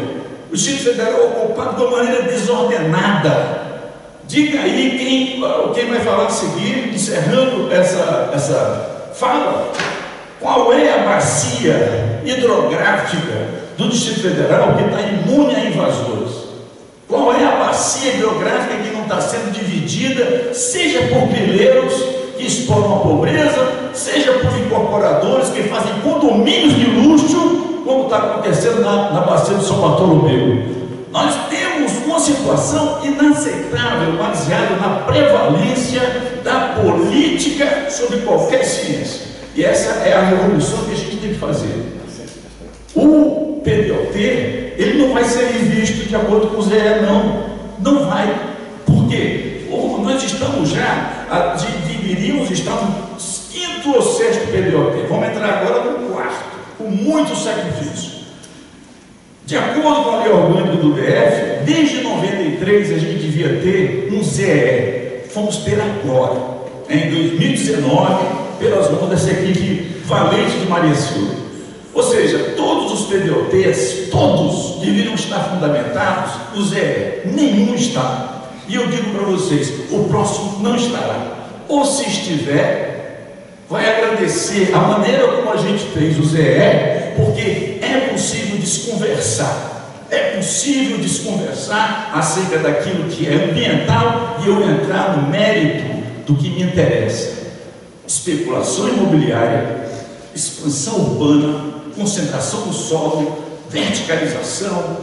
o Distrito Federal ocupado de uma maneira desordenada. Diga aí quem vai falar a seguir, encerrando essa fala, qual é a bacia hidrográfica do Distrito Federal que está imune a invasores? Qual é a bacia hidrográfica que não está sendo dividida, seja por grileiros que exploram a pobreza, seja por incorporadores que fazem condomínios de luxo, como está acontecendo na bacia do São Bartolomeu? Nós temos uma situação inaceitável, baseada na prevalência da política sobre qualquer ciência. E essa é a revolução que a gente tem que fazer. O PDOT, ele não vai ser revisto de acordo com o ZE, não vai. Por quê? Nós estamos já, deveríamos estar no 5º ou 6º PDOT, vamos entrar agora no 4º, com muito sacrifício. De acordo com a lei orgânica do DF, desde 93 a gente devia ter um ZE, fomos ter agora, em 2019, pelas mãos dessa equipe valente de Maria Silva. Ou seja, todos os PDOTs, todos deveriam estar fundamentados no ZE, nenhum está. E eu digo para vocês, o próximo não estará. Ou se estiver, vai agradecer a maneira como a gente fez o ZE, porque é possível desconversar. É possível desconversar acerca daquilo que é ambiental e eu entrar no mérito do que me interessa. Especulação imobiliária, expansão urbana, concentração do solo, verticalização,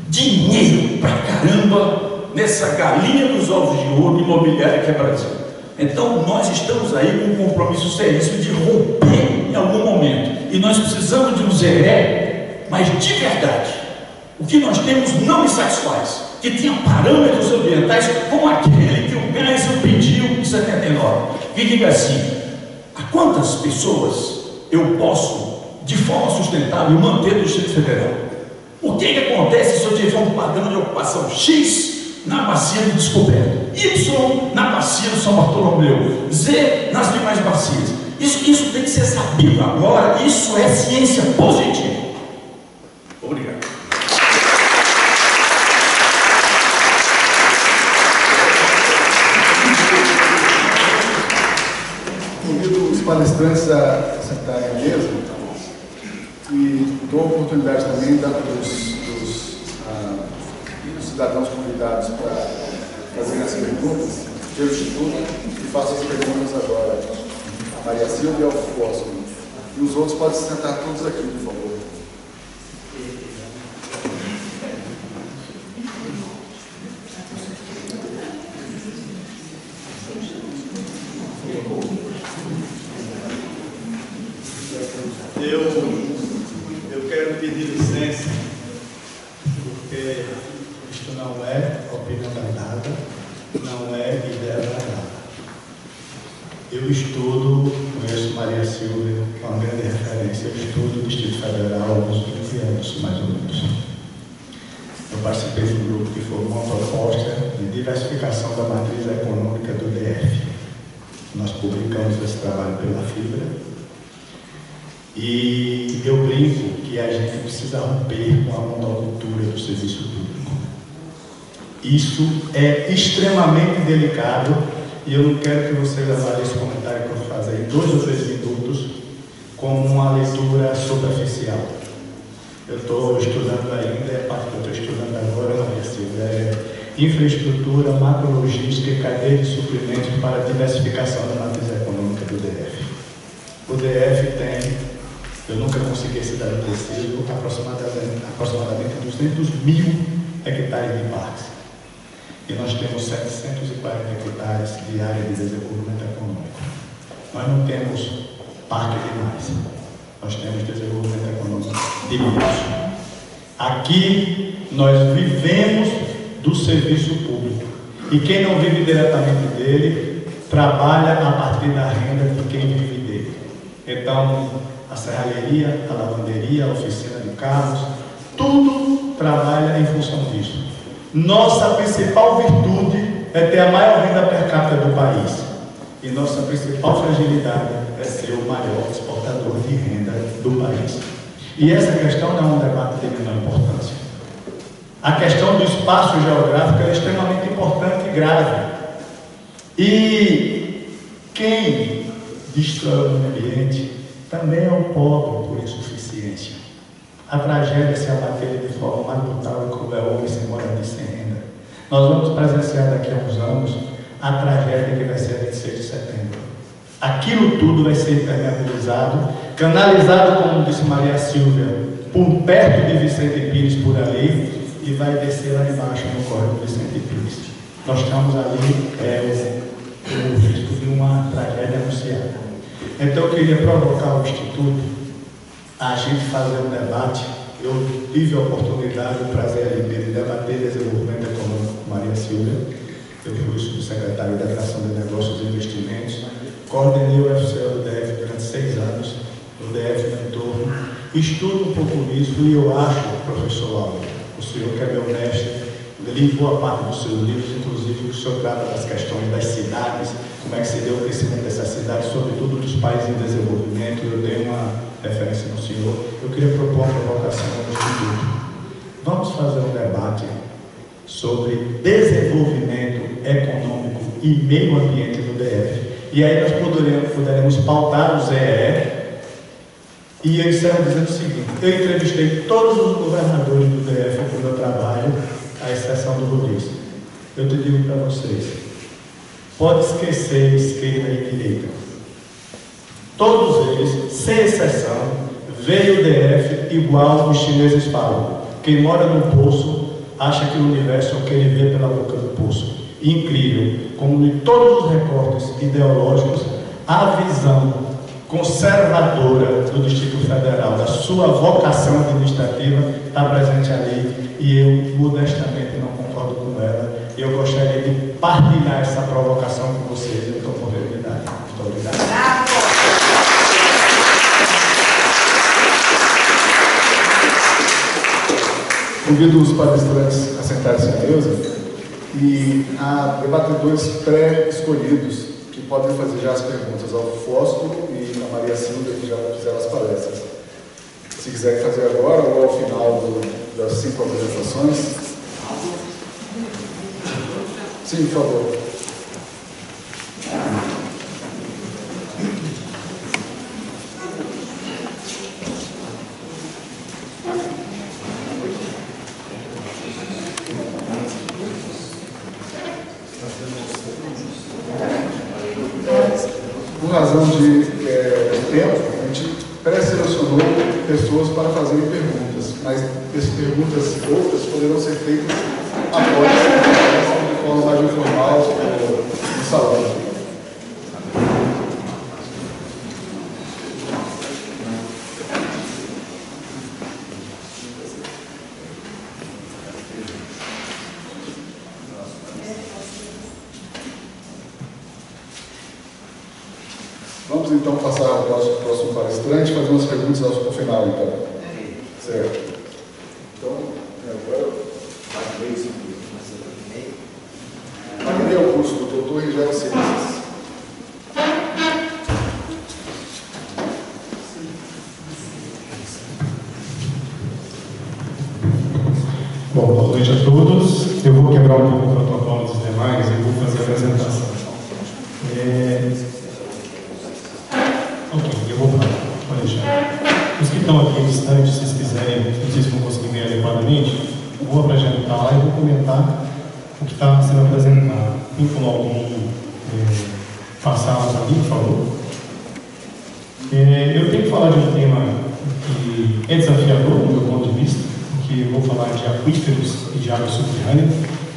dinheiro pra caramba nessa galinha dos ovos de ouro imobiliária que é Brasil. Então, nós estamos aí com um compromisso seríssimo de romper em algum momento. E nós precisamos de um ZE, mas de verdade. O que nós temos não me satisfaz. Que tenha parâmetros ambientais como aquele que o Geisel pediu em 79. Que diga assim: a quantas pessoas eu posso, de forma sustentável, manter no Distrito Federal? O que acontece se eu tiver um padrão de ocupação X na bacia do Descoberto, Y na bacia do São Bartolomeu, Z nas demais bacias? Isso tem que ser sabido agora. Isso é ciência positiva. Obrigado. Convido os palestrantes a sentarem à mesa e dou a oportunidade também dos cidadãos convidados para fazerem as perguntas, pelo Instituto, e façam as perguntas agora a Maria Silvia e ao Fósforo. E os outros podem se sentar todos aqui, por favor. Eu quero pedir licença, porque isto não é opinião danada, não é ideia danada. Eu estudo, conheço Maria Silvia, uma grande referência, eu estudo o Distrito Federal há uns 20 anos, mais ou menos. Eu participei de um grupo que formou uma proposta de diversificação da matriz econômica do DF. Nós publicamos esse trabalho pela Fibra. E eu brinco que a gente precisa romper com a monocultura do serviço público. Isso é extremamente delicado e eu não quero que vocês avaliem esse comentário que eu vou fazer em 2 ou 3 minutos como uma leitura superficial. Eu estou estudando ainda, é a parte que eu estou estudando agora, Maria Silvia, é infraestrutura, macrologística e cadeia de suprimentos para a diversificação da matriz econômica do DF. O DF tem, eu nunca consegui esse dado preciso, aproximadamente 200 mil hectares de parques. E nós temos 740 hectares de área de desenvolvimento econômico. Nós não temos parque demais, nós temos desenvolvimento econômico de menos. Aqui nós vivemos do serviço público. E quem não vive diretamente dele, trabalha a partir da renda de quem vive dele. Então, a serralheria, a lavanderia, a oficina de carros, tudo trabalha em função disso. Nossa principal virtude é ter a maior renda per capita do país. E nossa principal fragilidade é ser o maior exportador de renda do país. E essa questão não é um debate de menor importância. A questão do espaço geográfico é extremamente importante e grave. E quem destrói o meio ambiente também é o pobre por insuficiência. A tragédia se abater de forma mais brutal e cruel o homem sem moradia e sem renda. Nós vamos presenciar daqui a uns anos a tragédia que vai ser a 26 de setembro. Aquilo tudo vai ser impermeabilizado, canalizado, como disse Maria Silvia, por perto de Vicente Pires, por ali, e vai descer lá embaixo no córrego Vicente Pires. Nós estamos ali o risco de uma tragédia anunciada. Então eu queria provocar o Instituto a gente fazer um debate. Eu tive a oportunidade, o prazer de debater desenvolvimento econômico com Maria Silvia. Eu fui subsecretário da Criação de Negócios e Investimentos, coordenei o FCE do DF durante 6 anos, o DF no entorno, estudo um pouco isso e eu acho, professor Lauro, o senhor que é meu mestre, li boa parte dos seus livros, inclusive o senhor trata das questões das cidades, como é que se deu o crescimento dessas cidades, sobretudo dos países em desenvolvimento. Eu tenho uma referência no senhor. Eu queria propor uma provocação ao Instituto. Vamos fazer um debate sobre desenvolvimento econômico e meio ambiente do DF. E aí nós poderemos pautar o ZE. E eu encerro dizendo o seguinte: eu entrevistei todos os governadores do DF para o meu trabalho, à exceção do Rodrigues. Eu te digo para vocês, pode esquecer esquerda e direita. Todos eles, sem exceção, veem o DF igual os chineses falam. Quem mora no poço acha que o universo é o que ele vê pela boca do poço. incrível como em todos os recortes ideológicos a visão conservadora do Distrito Federal, da sua vocação administrativa, está presente ali, e eu modestamente não concordo com ela. Eu gostaria de partilhar essa provocação com vocês em outra oportunidade. Muito obrigado. Convido os palestrantes a sentarem-se à mesa e há debatedores pré-escolhidos que podem fazer já as perguntas ao Fósforo e a Maria Silvia, que já fizeram as palestras. Se quiserem fazer agora ou ao final das 5 apresentações. Sim, por favor. Por razão de tempo, a gente pré-selecionou pessoas para fazerem perguntas, mas essas perguntas outras poderão ser feitas após de forma mais informal no salão. Vamos então passar ao próximo palestrante, fazer umas perguntas ao final, então. Certo. Então, agora Magnei é o curso do doutor em Geociências. Bom, boa noite a todos. Eu vou quebrar um pouco o protocolo dos demais e vou fazer a apresentação. Ok, eu vou falar, pode deixar. Os que estão aqui distantes, se vocês quiserem, não sei se vão conseguir ver adequadamente, eu vou apresentar lá e vou comentar o que está sendo apresentado. Tem como alguém passar para mim, por favor? Eu tenho que falar de um tema que é desafiador, do meu ponto de vista, que eu vou falar de aquíferos e de água subterrânea.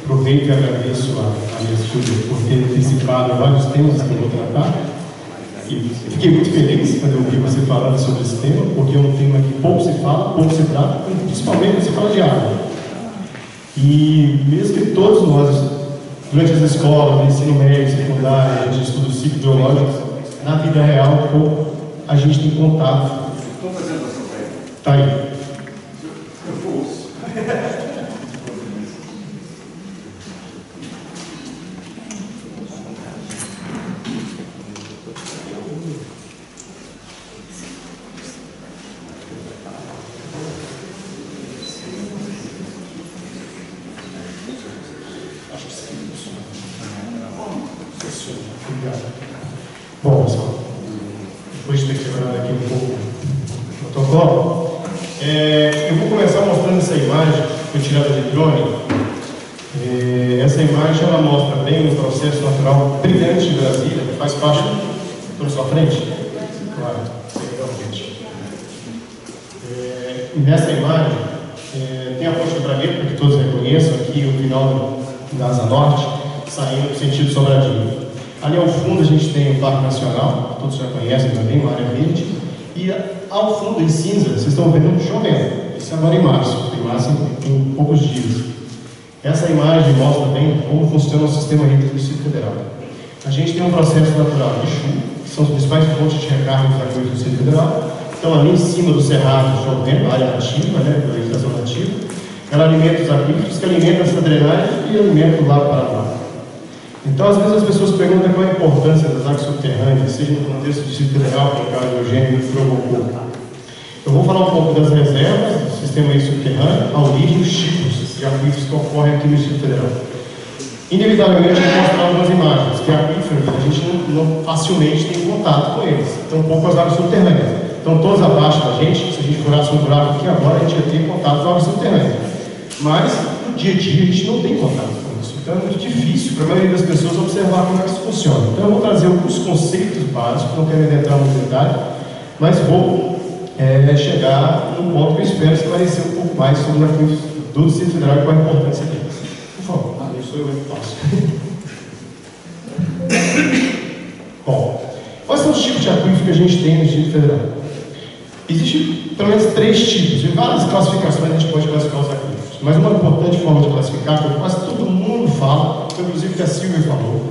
Aproveito e agradeço a minha estudo por ter antecipado vários temas que eu vou tratar. E fiquei muito feliz quando eu ouvi você falando sobre esse tema, porque é um tema que pouco se fala, pouco se trata, principalmente quando se fala de água. E mesmo que todos nós, durante as escolas, no ensino médio, secundário, a gente estuda o ciclo biológico, na vida real, pouco a gente tem contato. Estou fazendo essa pergunta. Está aí. Eu vou. Bom, pessoal, depois de ter quebrado aqui um pouco o protocolo, eu vou começar mostrando essa imagem que foi tirada de drone. Essa imagem ela mostra bem o processo natural brilhante de Brasília, que faz parte da sua frente. Claro, realmente. E nessa imagem tem a ponte do Bragueta, que todos reconheçam, aqui o final da Asa Norte, saindo no sentido Sobradinho. Ali ao fundo a gente tem o Parque Nacional, todos já conhecem também, uma área verde. E ao fundo, em cinza, vocês estão vendo chovendo. Isso é agora em março, tem máximo em poucos dias. Essa imagem mostra bem como funciona o sistema hídrico do Distrito Federal. A gente tem um processo natural de chuva, que são as principais fontes de recarga dos aquíferos do Distrito Federal. Então, ali em cima do cerrado, chovendo, área nativa, pela vegetação nativa, ela alimenta os aquíferos, que alimentam essa drenagem e alimenta o Lago Paranoá. Então, às vezes as pessoas perguntam qual é a importância das águas subterrâneas, seja no contexto do Distrito Federal, que é o caso do Eugênio que provocou. Eu vou falar um pouco das reservas do sistema subterrâneo, a origem dos tipos de aquíferos que ocorrem aqui no Distrito Federal. Inevitavelmente, eu vou mostrar algumas imagens, que aquíferos a gente não facilmente tem contato com eles, então pouco as águas subterrâneas. Então, todos abaixo da gente, se a gente furasse um buraco aqui agora, a gente ia ter contato com águas subterrâneas. Mas, no dia a dia, a gente não tem contato com isso. Então, é muito difícil para a maioria das pessoas observar como é que isso funciona. Então, eu vou trazer alguns conceitos básicos, não quero entrar muito em detalhe, mas vou chegar num ponto que eu espero esclarecer um pouco mais sobre os aquíferos do Distrito Federal e qual a importância deles. Por favor, isso eu faço. Bom, quais são os tipos de aquífero que a gente tem no Distrito Federal? Existem pelo menos 3 tipos, e várias classificações a gente pode classificar os aquíferos. Mas uma importante forma de classificar, que quase todo mundo fala, inclusive que a Silvia falou,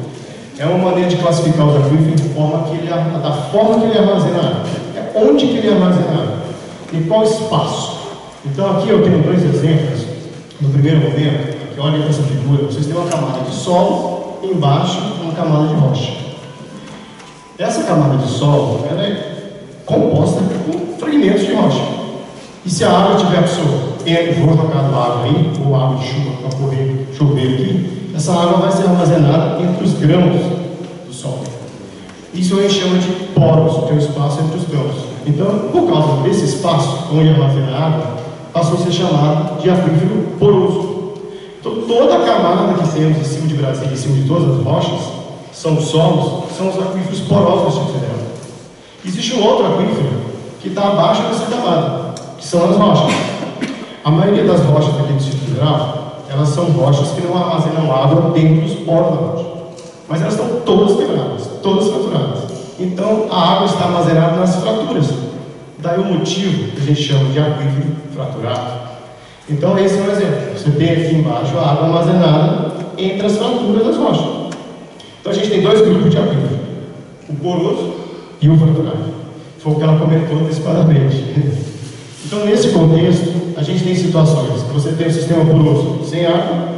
é uma maneira de classificar os aquíferos da forma que ele armazena água. É onde que ele armazena água. Em qual espaço. Então aqui eu tenho 2 exemplos. No primeiro momento, aqui olha para essa figura, vocês têm uma camada de solo e embaixo uma camada de rocha. Essa camada de solo ela é composta por fragmentos de rocha. E se a água estiver for jogado água aí, ou água de chuva para correr, chover aqui, essa água vai ser armazenada entre os grãos do solo. Isso a gente chama de poros, que é o espaço entre os grãos. Então, por causa desse espaço onde armazena a água, passou a ser chamado de aquífero poroso. Então, toda a camada que temos em cima de Brasília, em cima de todas as rochas, são solos, são os aquíferos porosos do Distrito Federal. Existe um outro aquífero que está abaixo dessa camada, que são as rochas. A maioria das rochas aqui do Distrito Federal, elas são rochas que não armazenam água dentro dos poros da rocha. Mas elas estão todas quebradas, todas fraturadas. Então, a água está armazenada nas fraturas. Daí o motivo que a gente chama de aquífero fraturado. Então, esse é um exemplo. Você tem aqui embaixo a água armazenada entre as fraturas das rochas. Então, a gente tem 2 grupos de aquífero: o poroso e o fraturado. Foi o que ela comentou antecipadamente. Então, nesse contexto, a gente tem situações que você tem um sistema poroso sem água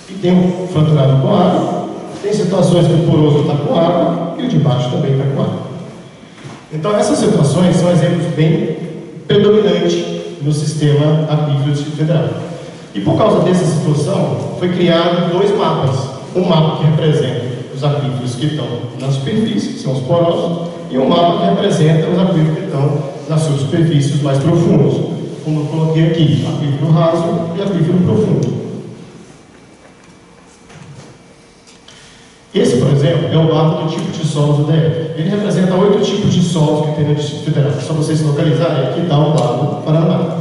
e tem um fraturado com água. Tem situações que o poroso está com água e o de baixo também está com água. Então, essas situações são exemplos bem predominantes no sistema aquífero do Distrito Federal. E por causa dessa situação, foi criado 2 mapas. Um mapa que representa os aquíferos que estão na superfície, que são os porosos, e um mapa que representa os aquíferos que estão nas subsuperfícies mais profundas, como eu coloquei aqui, aquífero raso e aquífero profundo. Esse, por exemplo, é o mapa do tipo de solos do DF. Ele representa 8 tipos de solos que tem no Distrito Federal. Só vocês se localizarem, aqui está o lado do Paraná.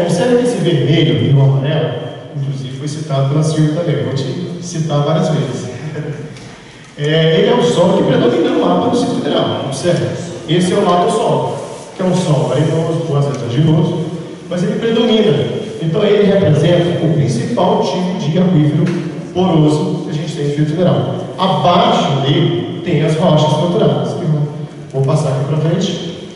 Observe que esse vermelho e o amarelo, inclusive foi citado pela Silvia também, vou te citar várias vezes. Ele é o solo que predomina no mapa do Distrito Federal. Observe, esse é o latosolo, que é um solo arenoso, ou azeitoso, mas ele predomina. Então ele representa o principal tipo de aquífero poroso que a gente tem no Distrito Federal. Abaixo dele tem as rochas fraturadas, que eu vou passar aqui para frente.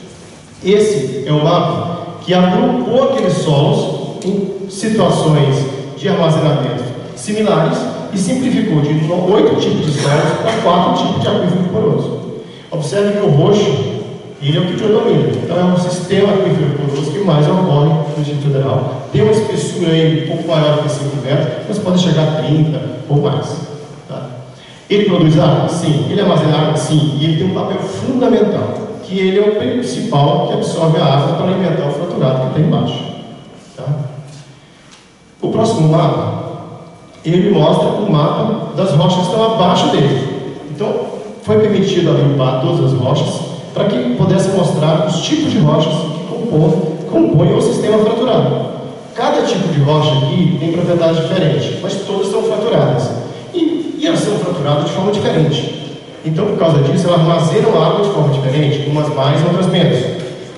Esse é o mapa que agrupou aqueles solos em situações de armazenamento similares e simplificou de 8 tipos de solos para 4 tipos de aquífero poroso. Observe que o roxo, ele é o que predomina. Então é um sistema aquífero poroso que mais ocorre no Distrito Federal. Tem uma espessura aí um pouco maior que 5 metros, mas pode chegar a 30 ou mais. Tá? Ele produz água? Sim. Ele armazena água? Sim. E ele tem um papel fundamental, que ele é o principal que absorve a água para alimentar o fraturado que está embaixo. Tá? O próximo mapa, ele mostra o mapa das rochas que estão abaixo dele. Então, foi permitido agrupar todas as rochas para que pudesse mostrar os tipos de rochas que compõem o sistema fraturado. Cada tipo de rocha aqui tem propriedades diferentes, mas todas são fraturadas. E elas são fraturadas de forma diferente. Então, por causa disso, elas armazenam água de forma diferente, umas mais, outras menos.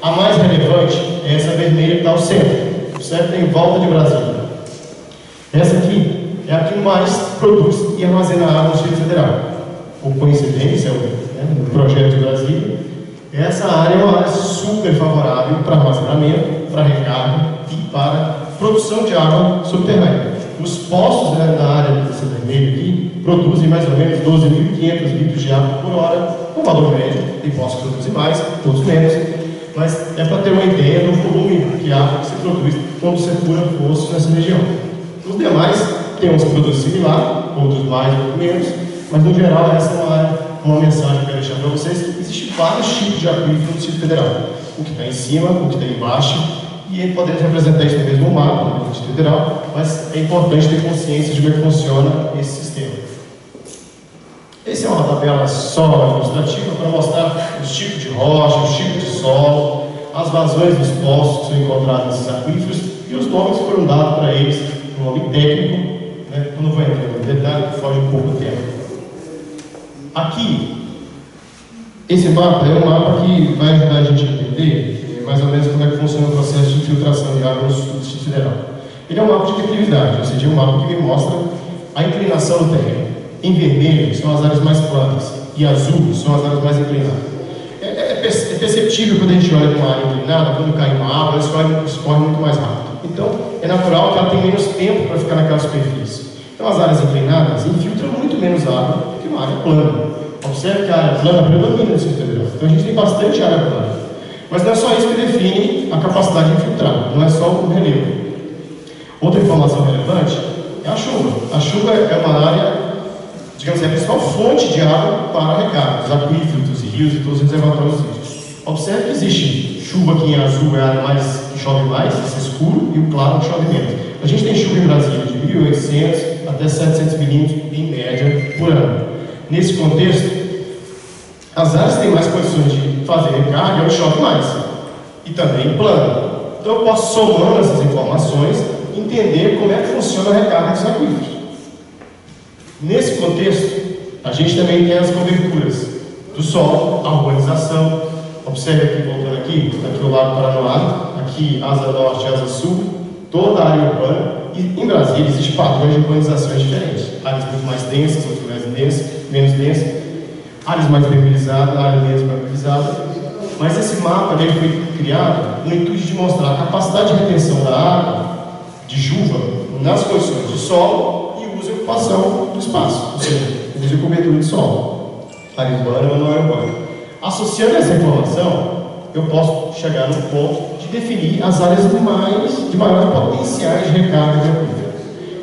A mais relevante é essa vermelha que está ao centro. O centro tem em volta de Brasília. Essa aqui é a que mais produz e armazena água no Distrito Federal. Por coincidência, no projeto de Brasília, essa área é uma área super favorável para armazenamento, para recarga e para produção de água subterrânea. Os poços da área dessa vermelha aqui produzem mais ou menos 12.500 litros de água por hora, com valor médio. Tem poços que produzem mais, outros menos, mas é para ter uma ideia do volume de água que se produz quando você fura poços nessa região. Os demais tem uns que produzem similar, outros mais, outros menos, mas no geral essa é uma mensagem que eu quero deixar para vocês, que existem vários tipos de aquífero no Distrito Federal. O que está em cima, o que está embaixo, e podemos representar isso no mesmo mapa do Distrito Federal, mas é importante ter consciência de como é que funciona esse sistema. Essa é uma tabela só ilustrativa para mostrar os tipos de rocha, os tipos de solo, as vazões dos poços que são encontrados nesses aquíferos e os nomes que foram dados para eles, um nome técnico, né? Eu não vou entrar no detalhe, que foge um pouco do tempo. Aqui, esse mapa é um mapa que vai ajudar a gente a entender mais ou menos como é que funciona o processo de infiltração de água no Distrito Federal. Ele é um mapa de declividade, ou seja, é um mapa que me mostra a inclinação do terreno. Em vermelho são as áreas mais planas e azul são as áreas mais inclinadas. É perceptível quando a gente olha uma área inclinada, quando cai uma água, ela escorre muito mais rápido. Então, é natural que ela tenha menos tempo para ficar naquela superfície. Então, as áreas inclinadas infiltram muito menos água do que uma área plana. Observe que a área plana predomina no Distrito Federal. Então, a gente tem bastante área plana. Mas não é só isso que define a capacidade de infiltrar, não é só o relevo. Outra informação relevante é a chuva. A chuva é uma área, digamos assim, a principal fonte de água para a recarga, os aquíferos, rios e todos os reservatórios hídricos. Observe que existe chuva aqui em azul, é a área mais que chove mais, esse escuro, e o claro que chove menos. A gente tem chuva em Brasília de 1.800 até 700 milímetros em média por ano. Nesse contexto, as áreas que têm mais condições de fazer recarga é onde chove mais, e também plano. Então eu posso, somando essas informações, entender como é que funciona a recarga dos aquíferos. Nesse contexto, a gente também tem as coberturas do solo, a urbanização. Observe aqui, voltando aqui o lado Paranoá, aqui asa norte e asa sul, toda a área urbana. E em Brasília existem padrões de urbanizações diferentes. Áreas muito mais densas, outras menos densas, áreas mais vermelhizadas, áreas menos vermelhizadas. Mas esse mapa ele foi criado no intuito de mostrar a capacidade de retenção da água de chuva nas condições de solo e uso e ocupação do espaço, ou seja, uso e cobertura de solo, área urbana ou não área urbana. Associando essa informação, eu posso chegar no ponto de definir as áreas de maior potenciais de recarga de aquífero.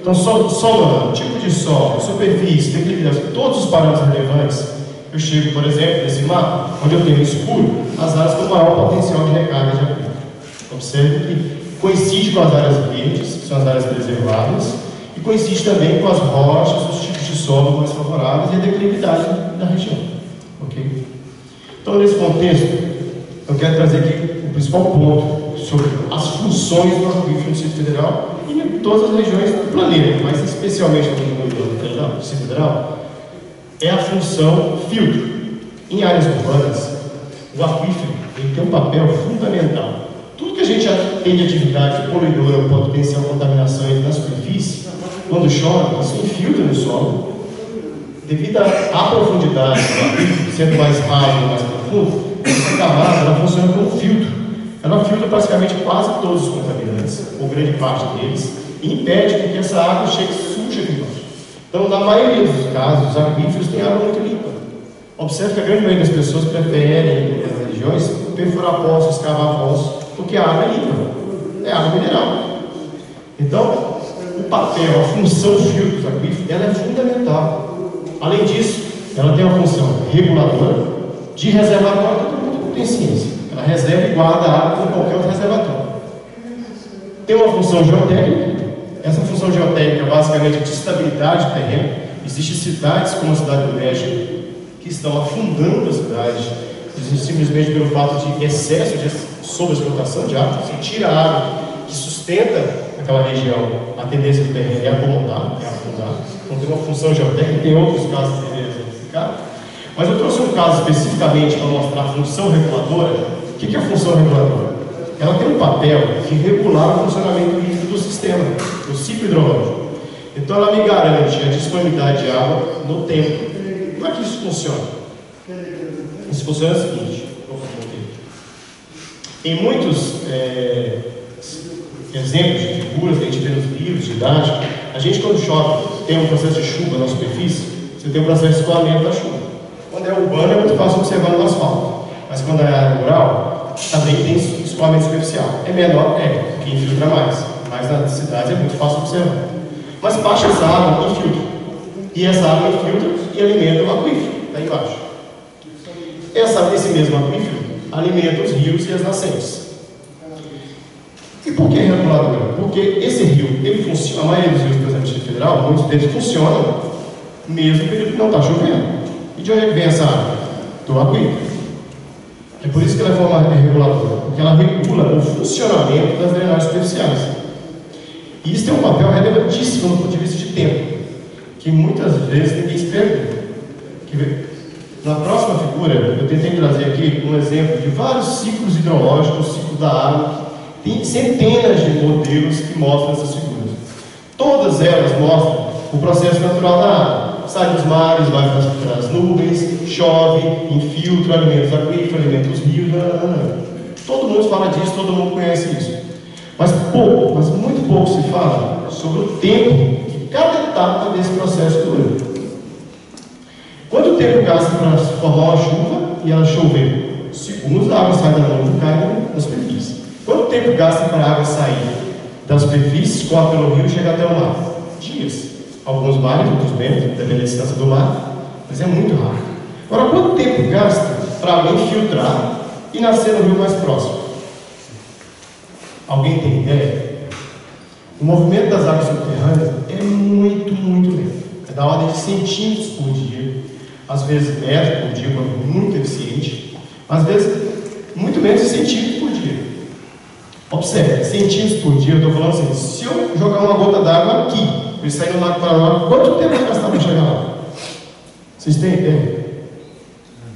Então, somando tipo de solo, superfície, declividade, todos os parâmetros relevantes, eu chego, por exemplo, nesse mapa, onde eu tenho escuro, as áreas com maior potencial de recarga de aquífero. Observe que coincide com as áreas verdes, que são as áreas preservadas, e coincide também com as rochas, os tipos de solo mais favoráveis e a declividade da região. Ok? Então, nesse contexto, eu quero trazer aqui o principal ponto sobre as funções do aquífero no Distrito Federal e em todas as regiões do planeta, mas especialmente no Distrito Federal, é a função filtro. Em áreas urbanas, o aquífero ele tem um papel fundamental. Tudo que a gente tem de atividade poluidora ou potencial contaminação na superfície, quando chove, isso infiltra no solo. Devido à profundidade do aquífero, sendo mais raso e mais profundo, essa camada ela funciona como filtro. Ela filtra praticamente quase todos os contaminantes, ou grande parte deles, e impede que essa água chegue suja aqui embaixo. Então, na maioria dos casos, os aquíferos têm água muito limpa. Observe que a grande maioria das pessoas preferem, nas regiões, perfurar poços, escavar poços, porque a água é limpa, é água mineral. Então, o papel, a função filtro dos aquíferos, ela é fundamental. Além disso, ela tem uma função reguladora de reservatório que todo mundo tem ciência. Ela reserva e guarda a água como qualquer outro reservatório. Tem uma função geotécnica. Essa função geotécnica é basicamente de estabilidade do terreno. Existem cidades como a cidade do México que estão afundando a cidade simplesmente pelo fato de excesso de sobreexplotação de água. Você tira a água que sustenta aquela região, a tendência do terreno é acomodar, é afundar. Então tem uma função geotécnica, tem outros casos que deveriam exemplificar. Mas eu trouxe um caso especificamente para mostrar a função reguladora. O que é a função reguladora? Ela tem um papel de regular o funcionamento líquido do sistema, do ciclo hidrológico. Então ela me garante a disponibilidade de água no tempo. Como é que isso funciona? Isso funciona o seguinte: em muitos exemplos de figuras que a gente vê nos livros didáticos, a gente, quando chove, tem um processo de chuva na superfície, você tem um processo de escoamento da chuva. Quando é urbano, é muito fácil observar no asfalto, mas quando é área rural, também tem escoamento superficial. É menor, porque infiltra mais, mas nas cidades é muito fácil observar. Mas baixa essa água infiltra, e essa água infiltra e alimenta o aquífero, lá embaixo. Esse mesmo aquífero alimenta os rios e as nascentes. E por que reguladora? Porque esse rio, ele funciona, a maioria dos rios, por exemplo, do Distrito Federal, muitos deles funcionam mesmo no período que não está chovendo. E de onde é que vem essa água? Do aquífero. É por isso que ela é forma reguladora, porque ela regula o funcionamento das drenagens superficiais. E isso tem um papel relevantíssimo do ponto de vista de tempo, que muitas vezes ninguém se pergunta. Na próxima figura, eu tentei trazer aqui um exemplo de vários ciclos hidrológicos, ciclo da água. Tem centenas de modelos que mostram essas figuras. Todas elas mostram o processo natural da água. Sai dos mares, vai para as nuvens, chove, infiltra, alimenta os aquíferos, alimenta os rios. Todo mundo fala disso, todo mundo conhece isso. Mas pouco, mas muito pouco se fala sobre o tempo que cada etapa desse processo dura. Quanto tempo gasta para se formar uma chuva e ela chover? Segundos, a água sai da nuvem e cai na superfície. Quanto tempo gasta para a água sair da superfície, escorre pelo rio e chegar até o mar? Dias. Alguns mais, outros menos, dependendo da distância do mar, mas é muito rápido. Agora, quanto tempo gasta para água infiltrar e nascer no rio mais próximo? Alguém tem ideia? O movimento das águas subterrâneas é muito, muito lento. É da ordem de centímetros por dia, às vezes metros por dia, quando muito eficiente, às vezes muito menos de centímetros por dia. Observe, centímetros por dia, eu estou falando assim, se eu jogar uma gota d'água aqui, e sair no Lago Paranoá, quanto tempo vai gastar para chegar lá? Vocês têm ideia?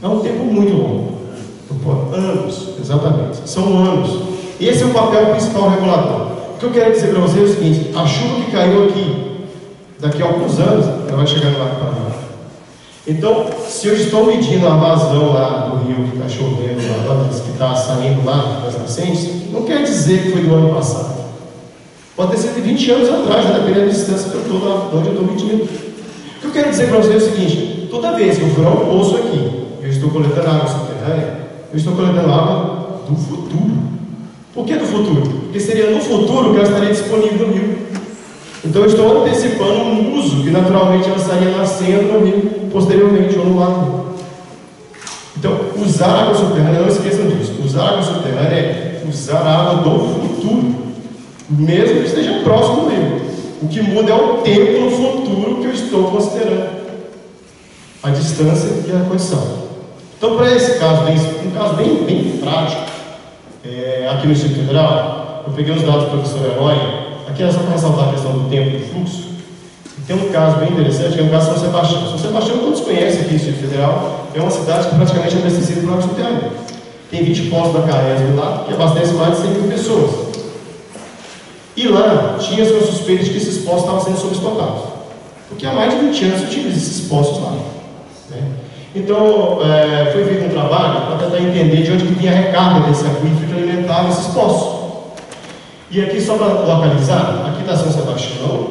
É um tempo muito longo. Anos, exatamente. São anos. Esse é o papel principal regulador. O que eu quero dizer para vocês é o seguinte: a chuva que caiu aqui, daqui a alguns anos, ela vai chegar no Lago Paranoá. Então, se eu estou medindo a vazão lá do rio que está chovendo, lá, que está saindo lá das nascentes, não quer dizer que foi do ano passado. Pode ter sido de 20 anos atrás, dependendo da distância que eu estou lá, onde eu estou medindo. O que eu quero dizer para vocês é o seguinte: toda vez que eu furar um poço aqui, eu estou coletando água subterrânea, eu estou coletando água do futuro. Por que do futuro? Porque seria no futuro que ela estaria disponível no rio. Então eu estou antecipando um uso que naturalmente ela estaria nascendo no rio, posteriormente, ou no lago. Então, usar água subterrânea, não esqueçam disso, usar água subterrânea é usar água do futuro, mesmo que esteja próximo do rio. O que muda é o tempo no futuro que eu estou considerando, a distância e a condição. Então, para esse caso, um caso bem prático, aqui no Instituto Federal, eu peguei os dados do professor Herói, aqui é só para ressaltar a questão do tempo e do fluxo. E tem um caso bem interessante, que é o caso de São Sebastião. São Sebastião, todos conhecem aqui no Instituto Federal, é uma cidade que praticamente é abastecida por água subterrânea. Tem 20 postos da Caesb lá, que abastece mais de 100 mil pessoas. E lá, tinha-se uma suspeita de que esses postos estavam sendo sobreestocados. Porque há mais de 20 anos se utiliza esses postos lá. Né? Então, foi feito um trabalho para tentar entender de onde que vinha a recarga desse aquífero que alimentava esses postos. E aqui, só para localizar, aqui está São Sebastião,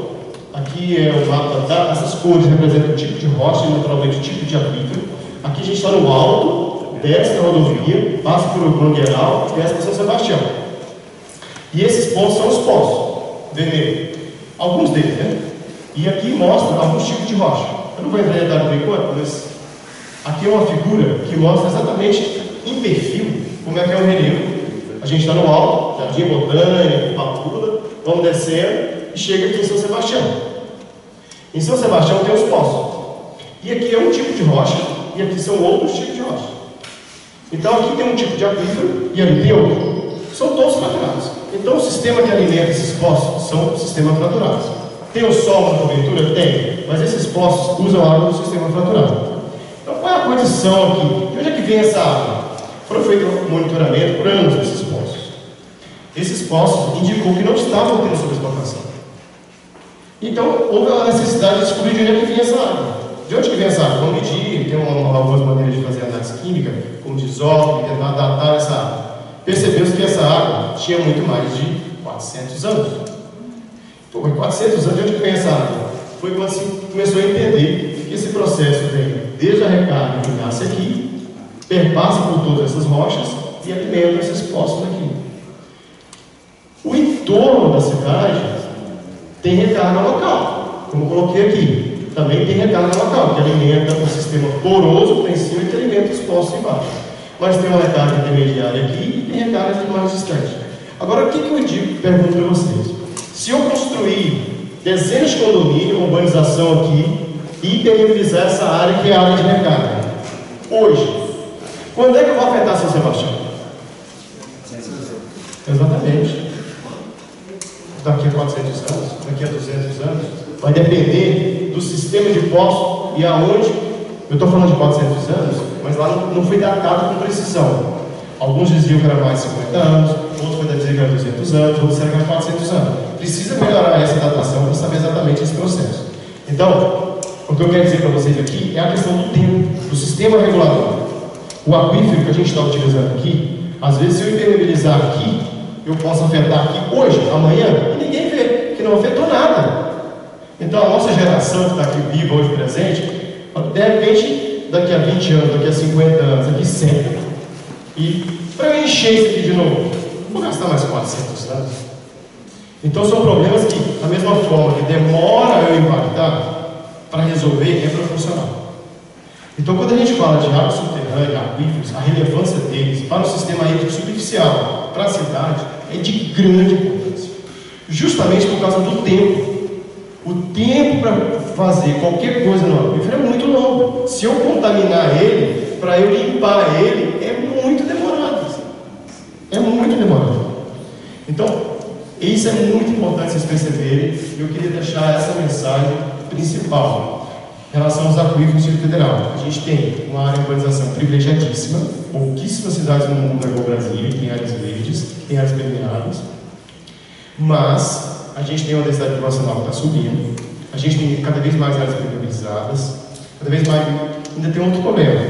aqui é o mapa, essas cores representam o tipo de rocha e naturalmente o tipo de aquífero. Aqui a gente está no alto, desce na rodovia, passa por Mangueiral e desce para São Sebastião. E esses pontos são os poços, vermelho. Alguns deles, né? E aqui mostra alguns tipos de rocha. Eu não vou entrar em detalhe por enquanto, mas aqui é uma figura que mostra exatamente em perfil como é que é o relevo. A gente está no alto, Jardim Botânico, Papuda, vamos descendo e chega aqui em São Sebastião. Em São Sebastião tem os poços. E aqui é um tipo de rocha, e aqui são outros tipos de rocha. Então aqui tem um tipo de aquífero e ali tem outro. São todos fraturados. Então o sistema que alimenta esses poços são sistemas fraturados. Tem o sol na cobertura? Tem. Mas esses poços usam água do sistema fraturado. Então qual é a condição aqui? De onde é que vem essa água? Foram feitos um monitoramento por anos desses poços. Esses poços indicou que não estavam tendo sobreexploração. Então, houve a necessidade de descobrir de onde é que vinha essa água. De onde que vem essa água? Vamos medir, tem algumas maneiras de fazer análise química, como de isótopo, tentar datar essa água. Percebeu-se que essa água tinha muito mais de 400 anos. Pô, 400 anos, de onde que vem essa água? Foi quando se começou a entender que esse processo vem desde a recarga que nasce aqui, perpassa por todas essas rochas e alimenta esses poços aqui. O entorno da cidade tem recarga local, como eu coloquei aqui. Também tem recarga local, que alimenta um sistema poroso lá em cima e que alimenta os poços embaixo. Mas tem uma recarga intermediária aqui e tem recarga aqui mais distante. Agora, o que eu digo, pergunto para vocês? Se eu construir dezenas de condomínios, urbanização aqui, e impermeabilizar essa área que é a área de recarga, hoje, quando é que eu vou afetar São Sebastião? Exatamente. Daqui a 400 anos, daqui a 200 anos, vai depender do sistema de poço e aonde Eu estou falando de 400 anos, mas lá não foi datado com precisão. Alguns diziam que era mais de 50 anos, outros diziam que era 200 anos, outros disseram que era 400 anos. Precisa melhorar essa datação para saber exatamente esse processo. Então, o que eu quero dizer para vocês aqui é a questão do tempo, do sistema regulador. O aquífero que a gente está utilizando aqui, às vezes se eu impermeabilizar aqui, eu posso afetar aqui hoje, amanhã, e ninguém vê, que não afetou nada. Então a nossa geração que está aqui viva hoje presente, de repente, daqui a 20 anos, daqui a 50 anos, daqui a 100, e para eu encher isso aqui de novo, vou gastar mais 400 anos. Então são problemas que, da mesma forma que demora eu impactar, para resolver é proporcional. Então quando a gente fala de água subterrânea, aquíferos, a relevância deles para o sistema hídrico superficial, para a cidade, é de grande importância. Justamente por causa do tempo. O tempo para fazer qualquer coisa no aquífero é muito longo. Se eu contaminar ele, para eu limpar ele, é muito demorado. É muito demorado. Então, isso é muito importante vocês perceberem. Eu queria deixar essa mensagem principal em relação aos aquíferos do Distrito Federal. A gente tem uma área de urbanização privilegiadíssima, pouquíssimas cidades no mundo igual Brasília, tem áreas verdes, tem áreas permeáveis, mas a gente tem uma densidade populacional que está subindo, a gente tem cada vez mais áreas permeabilizadas, cada vez mais. Ainda tem outro problema.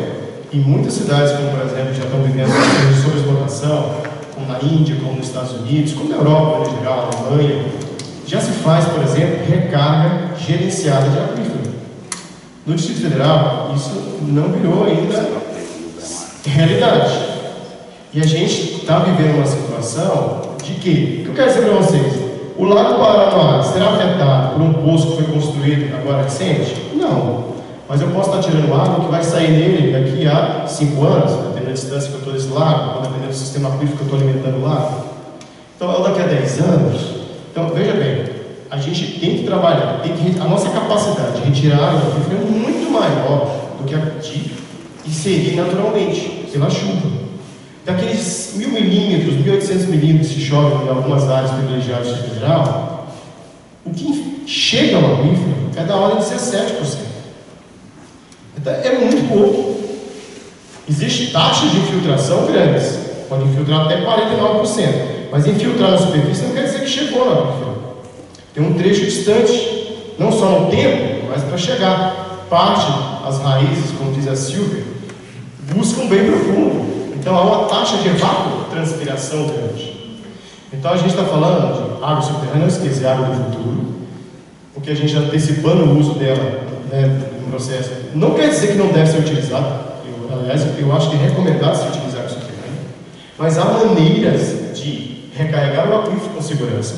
Em muitas cidades, como por exemplo, já estão vivendo uma sobreexploração, como na Índia, como nos Estados Unidos, como na Europa, em geral, na Alemanha, já se faz, por exemplo, recarga gerenciada de aquífero. No Distrito Federal, isso não virou ainda realidade. E a gente está vivendo uma situação de que, o que eu quero dizer para vocês, o Lago Paranoá será afetado por um poço que foi construído agora recente? Não. Mas eu posso estar tirando água que vai sair nele daqui a 5 anos, dependendo da distância que eu estou desse lago, ou dependendo do sistema aquífero que eu estou alimentando o lago. Então, ou daqui a 10 anos. Então, veja bem, a gente tem que trabalhar, a nossa capacidade de retirar água do aquífero é muito maior do que a de inserir naturalmente, pela chuva. Daqueles 1.000 milímetros, 1.800 milímetros que chovem em algumas áreas privilegiadas do federal, o que chega ao aquífero é da ordem de 17%. Então, é muito pouco. Existem taxas de infiltração grandes, pode infiltrar até 49%, mas infiltrar na superfície não quer dizer que chegou no aquífero. Tem um trecho distante, não só no tempo, mas para chegar. Parte, as raízes, como diz a Silvia, buscam bem profundo. Então há uma taxa de evapotranspiração grande. Então a gente está falando de água subterrânea, não esquecer água do futuro, porque a gente já antecipando o uso dela, né, no processo. Não quer dizer que não deve ser utilizada. Aliás, eu acho que é recomendado se utilizar água subterrânea. Mas há maneiras de recarregar o aquífero com segurança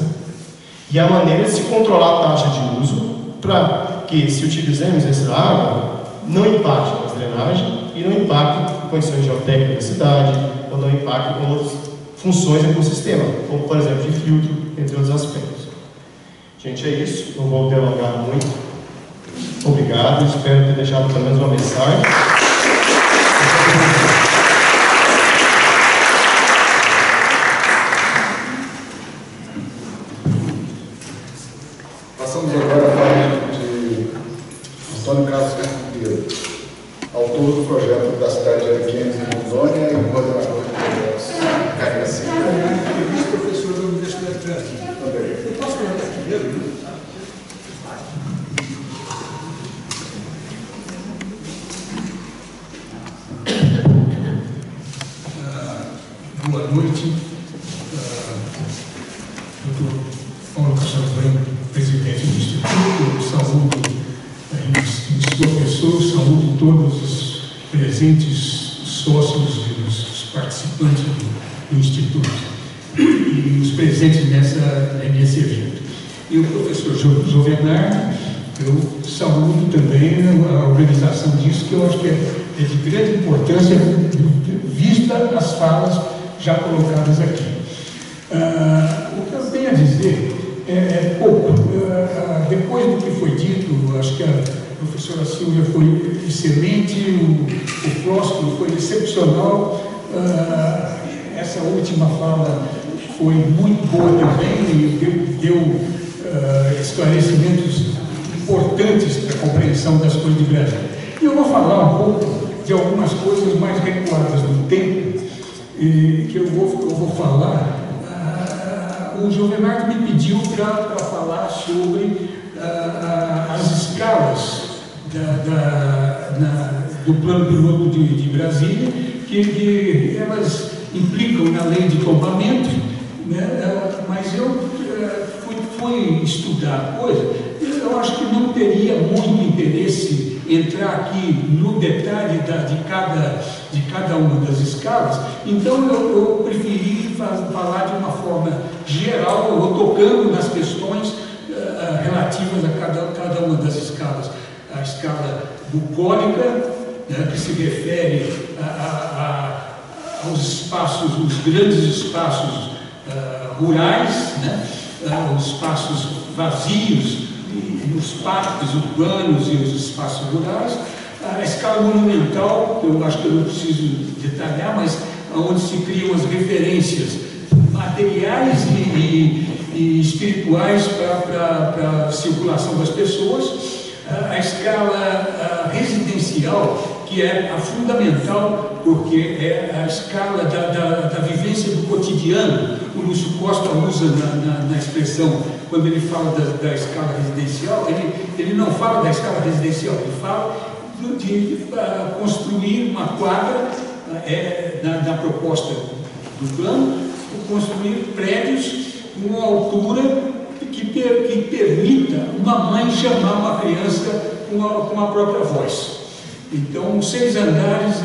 e há maneiras de se controlar a taxa de uso para que, se utilizarmos essa água, não impacte nas drenagens e não impacte condições geotécnicas da cidade, ou não impacte com outras funções do ecossistema, como por exemplo de filtro, entre outros aspectos. Gente, é isso, não vou delongar muito. Obrigado, espero ter deixado pelo menos uma mensagem. Passamos agora a falar de Antônio Carlos Carpinteiro, autor do projeto da cidade de Ariquemes, em Rondônia, e coordenador de projetos Carreira. Eu sou professor da Universidade de Brasília. Também. Eu posso colocar primeiro? Boa noite. Doutor Paulo Casagrande, presidente do Instituto, saúdo em sua pessoa, saúdo todos os presentes sócios e os participantes do Instituto e os presentes nesse evento. E o professor Jovenard, eu saúdo também a organização disso, que eu acho que é de grande importância, vista as falas já colocadas aqui. O que eu tenho a dizer é pouco. Depois do que foi dito, acho que a professora Silvia foi excelente, o Próspero foi excepcional, essa última fala foi muito boa também e deu esclarecimentos importantes para a compreensão das coisas de Brasília. E eu vou falar um pouco de algumas coisas mais recuadas no tempo, que eu vou falar. O João Bernardo me pediu para falar sobre as escalas do plano piloto de Brasília, que elas implicam na lei de tombamento, né? Mas eu fui estudar a coisa. Eu acho que não teria muito interesse entrar aqui no detalhe de cada uma das escalas, então eu preferi falar de uma forma geral, eu vou tocando nas questões relativas a cada uma das escalas. A escala bucólica, né, que se refere aos espaços, os grandes espaços rurais, né, os espaços vazios, os parques urbanos e os espaços rurais. A escala monumental, que eu acho que eu não preciso detalhar, mas onde se criam as referências materiais e espirituais para a circulação das pessoas. A escala residencial, que é a fundamental, porque é a escala da vivência do cotidiano. O Lúcio Costa usa na expressão, quando ele fala da escala residencial, ele não fala da escala residencial, ele fala de construir uma quadra, na proposta do plano, construir prédios com uma altura que permita uma mãe chamar uma criança com a própria voz. Então, 6 andares,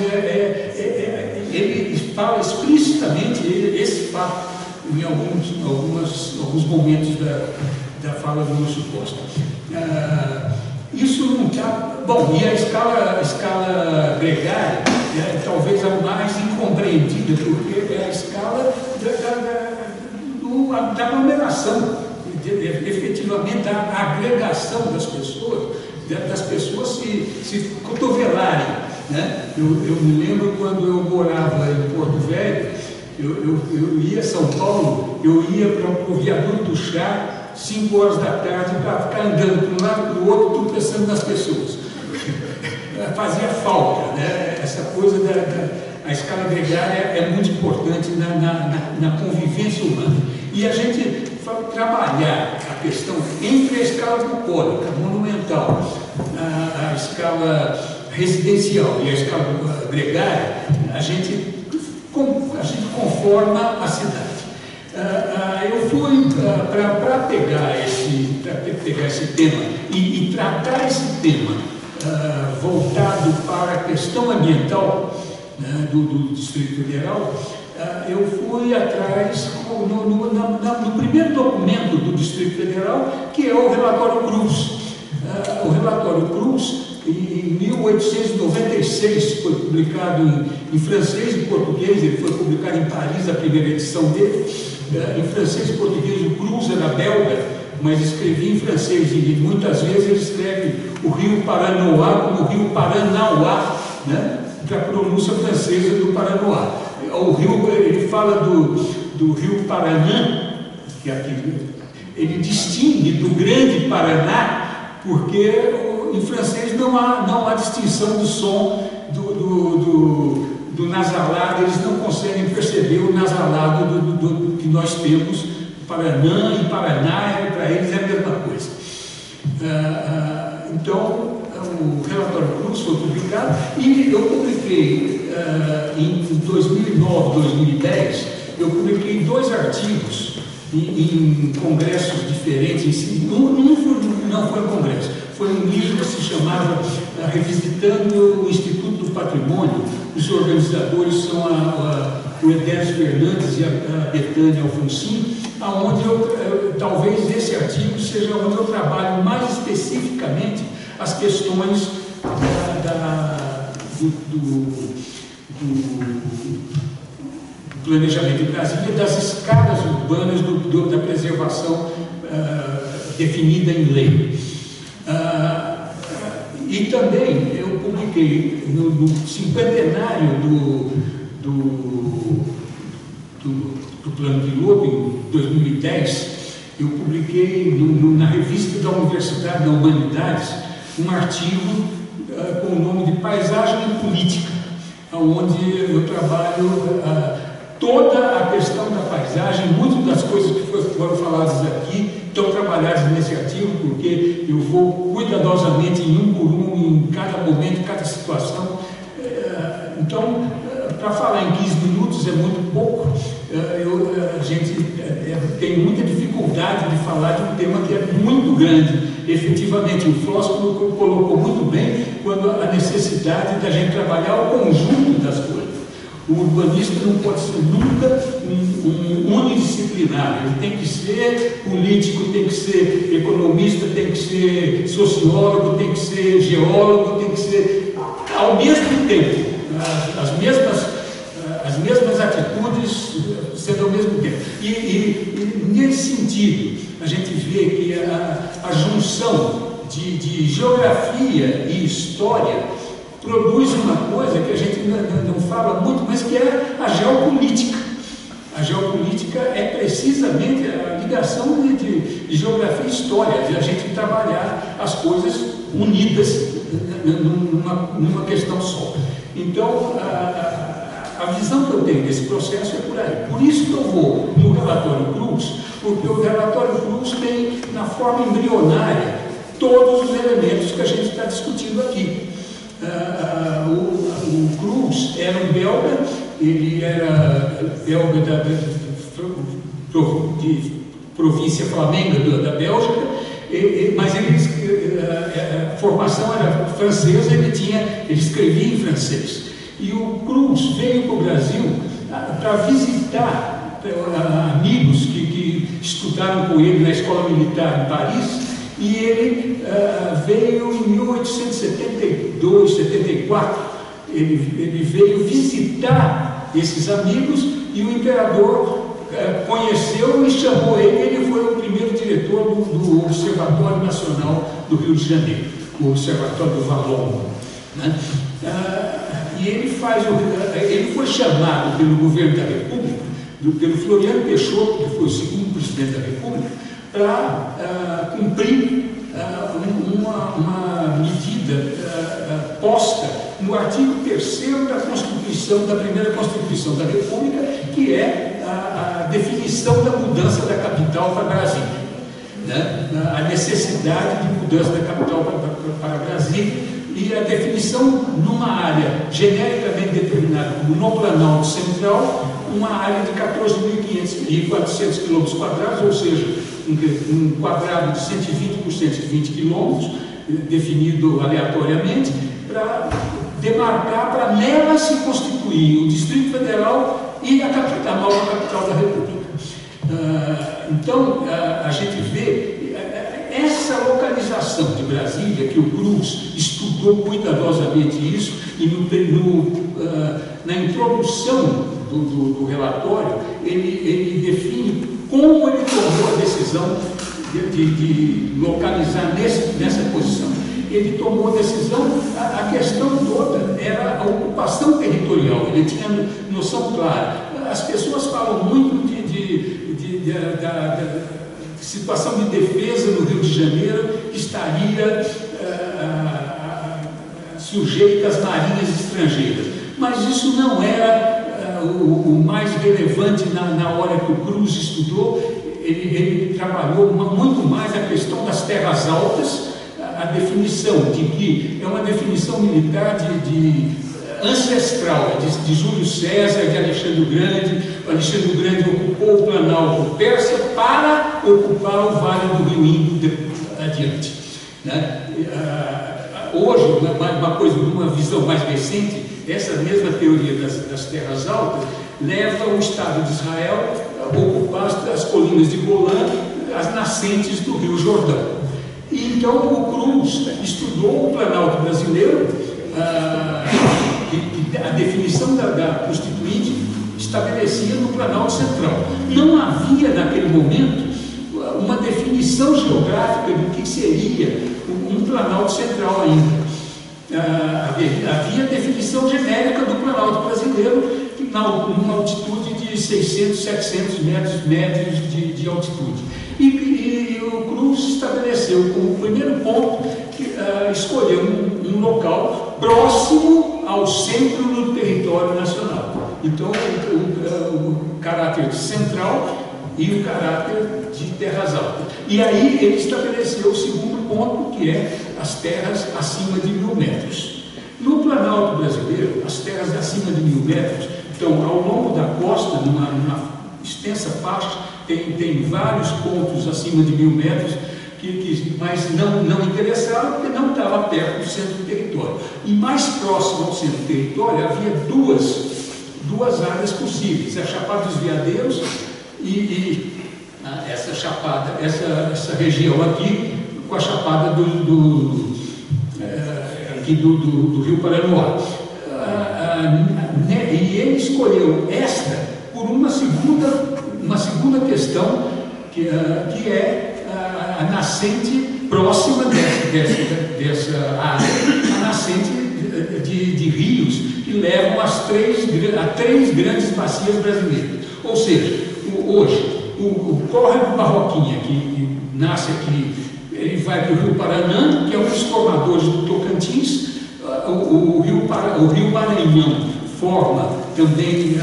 ele fala explicitamente esse fato em alguns momentos da fala do Lúcio Costa. Isso não está... Bom, e a escala gregária talvez a mais incompreendida, porque é a escala da aglomeração, efetivamente a agregação das pessoas se cotovelarem, né? Eu me lembro quando eu morava em Porto Velho, eu ia a São Paulo, eu ia para o Viaduto do Chá, 5 horas da tarde, para ficar andando de um lado para o outro, tudo pensando nas pessoas. Fazia falta, né? Essa coisa a escala gregária é muito importante na convivência humana. E a gente trabalhar a questão entre a escala bucólica, monumental, a escala residencial e a escala gregária, a gente conforma a cidade. Eu fui para pegar esse tema e tratar esse tema voltado para a questão ambiental, né, do Distrito Federal. Eu fui atrás no primeiro documento do Distrito Federal, que é o Relatório Cruz. O Relatório Cruz, em 1896, foi publicado em francês e português. Ele foi publicado em Paris, a primeira edição dele. Em francês e português, o Cruz era belga, mas escrevia em francês, e muitas vezes ele escreve o rio Paranoá como o rio Paranauá, né, para a pronúncia francesa do Paranoá. O rio, ele fala do rio Paranã, que aqui ele distingue do grande Paraná, porque em francês não há distinção do som do nasalado. Eles não conseguem perceber o nasalado que nós temos. Paraná e Paraná, para eles é a mesma coisa. Então, o Relatório Cruz foi publicado e eu publiquei em 2009, 2010, eu publiquei 2 artigos em congressos diferentes. Um não foi um congresso, foi um livro que se chamava Revisitando o Instituto do Patrimônio. Os organizadores são o Edésio Fernandes e a Betânia Alfonsin, aonde talvez esse artigo seja onde eu trabalho mais especificamente as questões do planejamento de Brasília, das escalas urbanas da preservação definida em lei. E também eu publiquei no cinquentenário do Plano Piloto, em 2010, eu publiquei na revista da Universidade da Humanidades um artigo com o nome de Paisagem e Política, onde eu trabalho toda a questão da paisagem. Muitas das coisas que foram faladas aqui estão trabalhadas nesse artigo, porque eu vou cuidadosamente, um por um, em cada momento, cada situação. Então, para falar em 15 minutos é muito pouco. A gente tem muita dificuldade de falar de um tema que é muito grande. Efetivamente, o Flósculo colocou muito bem quando a necessidade da gente trabalhar o conjunto das coisas. O urbanista não pode ser nunca um unidisciplinar. Ele tem que ser político, tem que ser economista, tem que ser sociólogo, tem que ser geólogo, tem que ser ao mesmo tempo. As mesmas atitudes sendo ao mesmo tempo. E nesse sentido, a gente vê que a junção de geografia e história produz uma coisa que a gente não fala muito, mas que é a geopolítica. A geopolítica é precisamente a ligação de geografia e história, de a gente trabalhar as coisas unidas numa questão só. Então, a visão que eu tenho desse processo é por aí. Por isso que eu vou no relatório Cruz, porque o relatório Cruz tem, na forma embrionária, todos os elementos que a gente está discutindo aqui. O Cruz era um belga, ele era belga de província flamenga da Bélgica, mas a formação era francesa, ele escrevia em francês. E o Cruz veio para o Brasil para visitar amigos que estudaram com ele na escola militar em Paris, e ele veio em 1872, 74, ele veio visitar esses amigos e o imperador conheceu e chamou ele foi o primeiro diretor do Observatório Nacional do Rio de Janeiro, o Observatório do Valon, né? E ele foi chamado pelo governo da República, pelo Floriano Peixoto, que foi o segundo presidente da República, para cumprir uma medida posta no artigo 3º da primeira Constituição da República, que é a definição da mudança da capital para Brasília, né? A necessidade de mudança da capital para Brasília, e a definição numa área genericamente determinada como no Planalto Central, uma área de 14.400 km², ou seja, um quadrado de 120 por 120 km, definido aleatoriamente, para demarcar, para nela se constituir o Distrito Federal e a nova capital da República. Então, a gente vê essa localização de Brasília, que o Cruz estudou cuidadosamente isso, e na introdução do relatório, ele define como ele tomou a decisão de localizar nessa posição. Ele tomou a decisão, a questão toda era a ocupação territorial, ele tinha noção clara. As pessoas falam muito da situação de defesa no Rio de Janeiro, que estaria sujeita às marinhas estrangeiras, mas isso não era o mais relevante na hora que o Cruz estudou. Ele trabalhou muito mais a questão das terras altas, a definição de que é uma definição militar ancestral, de Júlio César, de Alexandre o Grande. O Alexandre o Grande ocupou o Planalto Persa para ocupar o Vale do Rio Indo adiante, né? Hoje, uma visão mais recente, essa mesma teoria das terras altas leva o Estado de Israel a ocupar as colinas de Golã, as nascentes do Rio Jordão. E então o Cruz estudou o Planalto brasileiro, a definição da Constituinte estabelecia no Planalto Central. Não havia naquele momento uma definição geográfica do que seria um Planalto Central ainda. Havia definição genérica do Planalto brasileiro, numa altitude de 600, 700 metros médios de altitude. E o Cruz estabeleceu como primeiro ponto escolher um num local próximo ao centro do território nacional. Então, o caráter central e o caráter de terras altas. E aí ele estabeleceu o segundo ponto, que é as terras acima de 1000 metros. No Planalto brasileiro, as terras acima de 1000 metros, então, ao longo da costa, numa extensa faixa, tem vários pontos acima de 1000 metros, mas não interessaram porque não estava perto do centro do território. E mais próximo ao centro do território havia duas áreas possíveis, a Chapada dos Veadeiros e essa chapada, essa região aqui, com a chapada do Rio Paranoá. E ele escolheu esta por uma segunda questão, que é a nascente próxima dessa área, a nascente de rios que levam a três grandes bacias brasileiras. Ou seja, hoje, o córrego Barroquinha, que nasce aqui, ele vai para o Rio Paranã, que é um dos formadores do Tocantins. O Rio Maranhão forma também,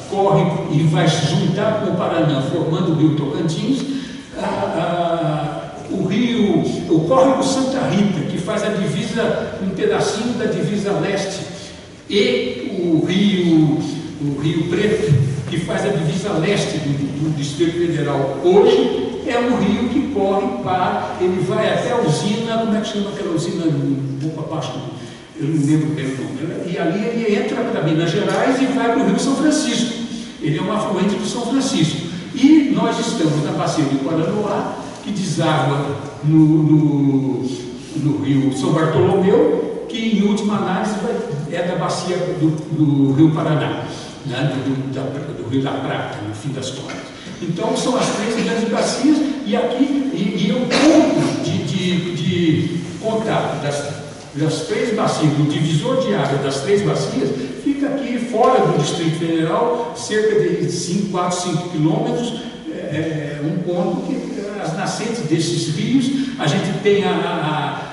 corre e vai se juntar com o Paraná, formando o Rio Tocantins. O córrego Santa Rita, que faz a divisa, um pedacinho da divisa leste, e o Rio Preto, que faz a divisa leste do Distrito Federal. Hoje é um rio que corre ele vai até a usina, como é que chama aquela usina um pouco abaixo, eu não lembro bem o nome, e ali ele entra para Minas Gerais e vai para o Rio São Francisco. Ele é um afluente do São Francisco. E nós estamos na bacia do Paranoá, que deságua no Rio São Bartolomeu, que em última análise é da bacia do Rio Paraná, né, do Rio da Prata, no fim das contas. Então são as três grandes bacias, e aqui o ponto de contato das três bacias, o divisor de área das três bacias, fica aqui fora do Distrito Federal, cerca de 4, 5 quilômetros, um ponto que as nascentes desses rios, a gente tem a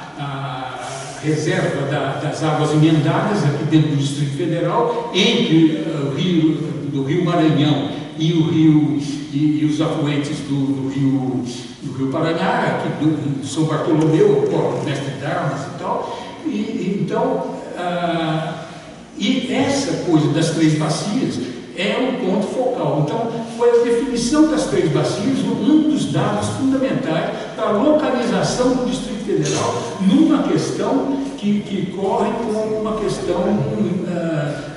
reserva das águas emendadas aqui dentro do Distrito Federal, entre o Rio Maranhão e os afluentes do Rio Paraná, aqui do São Bartolomeu, o Mestre d'Armas e tal. E essa coisa das três bacias é um ponto focal. Então, foi a definição das três bacias um dos dados fundamentais para a localização do Distrito Federal numa questão que corre como uma questão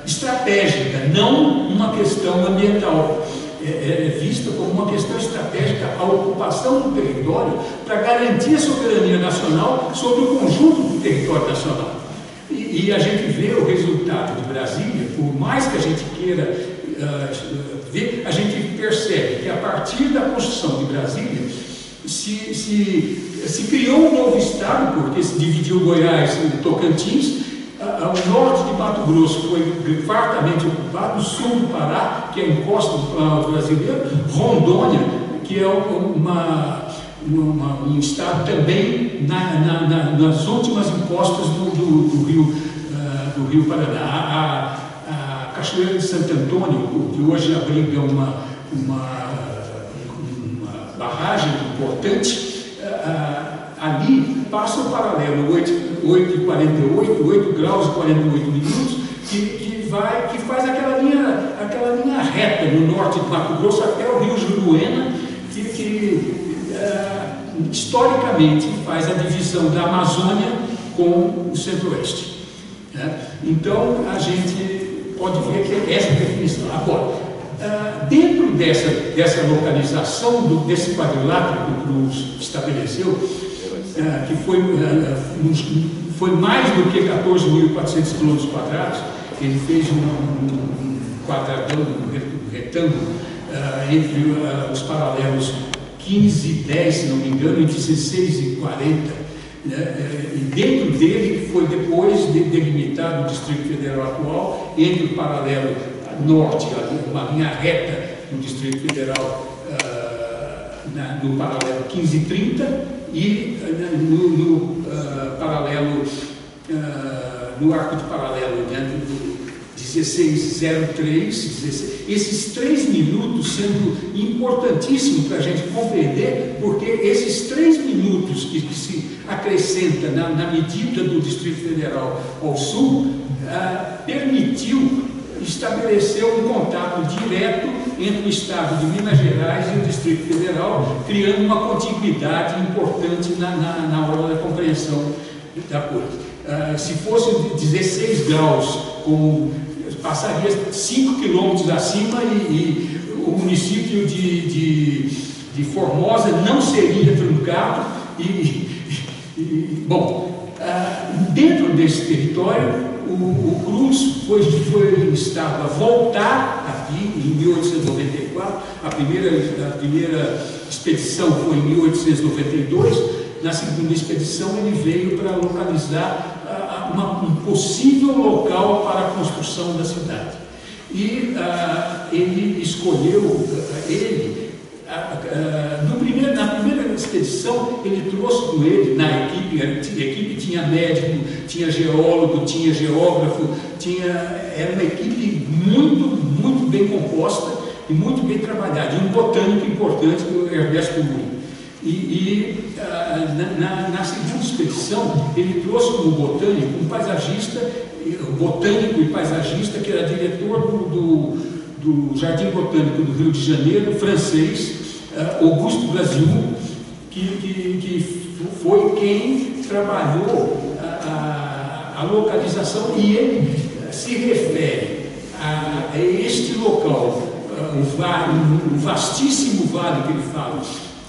estratégica, não uma questão ambiental. É vista como uma questão estratégica a ocupação do território para garantir a soberania nacional sobre o conjunto do território nacional. E a gente vê o resultado de Brasília, por mais que a gente queira ver, a gente percebe que a partir da construção de Brasília se criou um novo estado, porque se dividiu Goiás e Tocantins. O norte de Mato Grosso foi fartamente ocupado, o sul do Pará, que é a encosta do Planalto brasileiro, Rondônia, que é um estado também nas últimas encostas do Rio Paraná. A Cachoeira de Santo Antônio, que hoje abriga uma barragem importante, ali passa o paralelo 8 graus e 48 minutos, que faz aquela linha reta no norte de Mato Grosso até o Rio Juruena, que historicamente faz a divisão da Amazônia com o Centro-Oeste. Né? Então a gente pode ver que essa definição. Agora, dentro dessa localização desse quadrilátero que o Cruz estabeleceu, que foi mais do que 14.400 km², ele fez um quadradão, um retângulo, entre os paralelos 15 e 10, se não me engano, e 16 e 40. Né? E dentro dele foi depois delimitado o Distrito Federal atual, entre o paralelo norte, uma linha reta do Distrito Federal, no paralelo 15 e 30, e no paralelo no arco de paralelo, né, do 1603, esses 3 minutos sendo importantíssimos para a gente compreender, porque esses 3 minutos que se acrescenta na medida do Distrito Federal ao sul, permitiu estabelecer um contato direto entre o Estado de Minas Gerais e o Distrito Federal, criando uma contiguidade importante na hora da compreensão da coisa. Se fosse 16 graus, passaria 5 quilômetros acima e o município de Formosa não seria truncado. Bom, dentro desse território, o Cruz foi instado a voltar aqui em 1894. A primeira expedição foi em 1892. Na segunda expedição, ele veio para localizar um possível local para a construção da cidade. E ele escolheu, na primeira expedição, ele trouxe com ele, na equipe, a equipe tinha médico, tinha geólogo, tinha geógrafo, era uma equipe muito bem composta e muito bem trabalhada, e um botânico importante, o Ernesto Muro. Na segunda expedição, ele trouxe como botânico um paisagista, botânico e paisagista, que era diretor do Jardim Botânico do Rio de Janeiro, francês, Auguste Blasius, que foi quem trabalhou a localização, e ele se refere a este local, o vastíssimo vale que ele fala,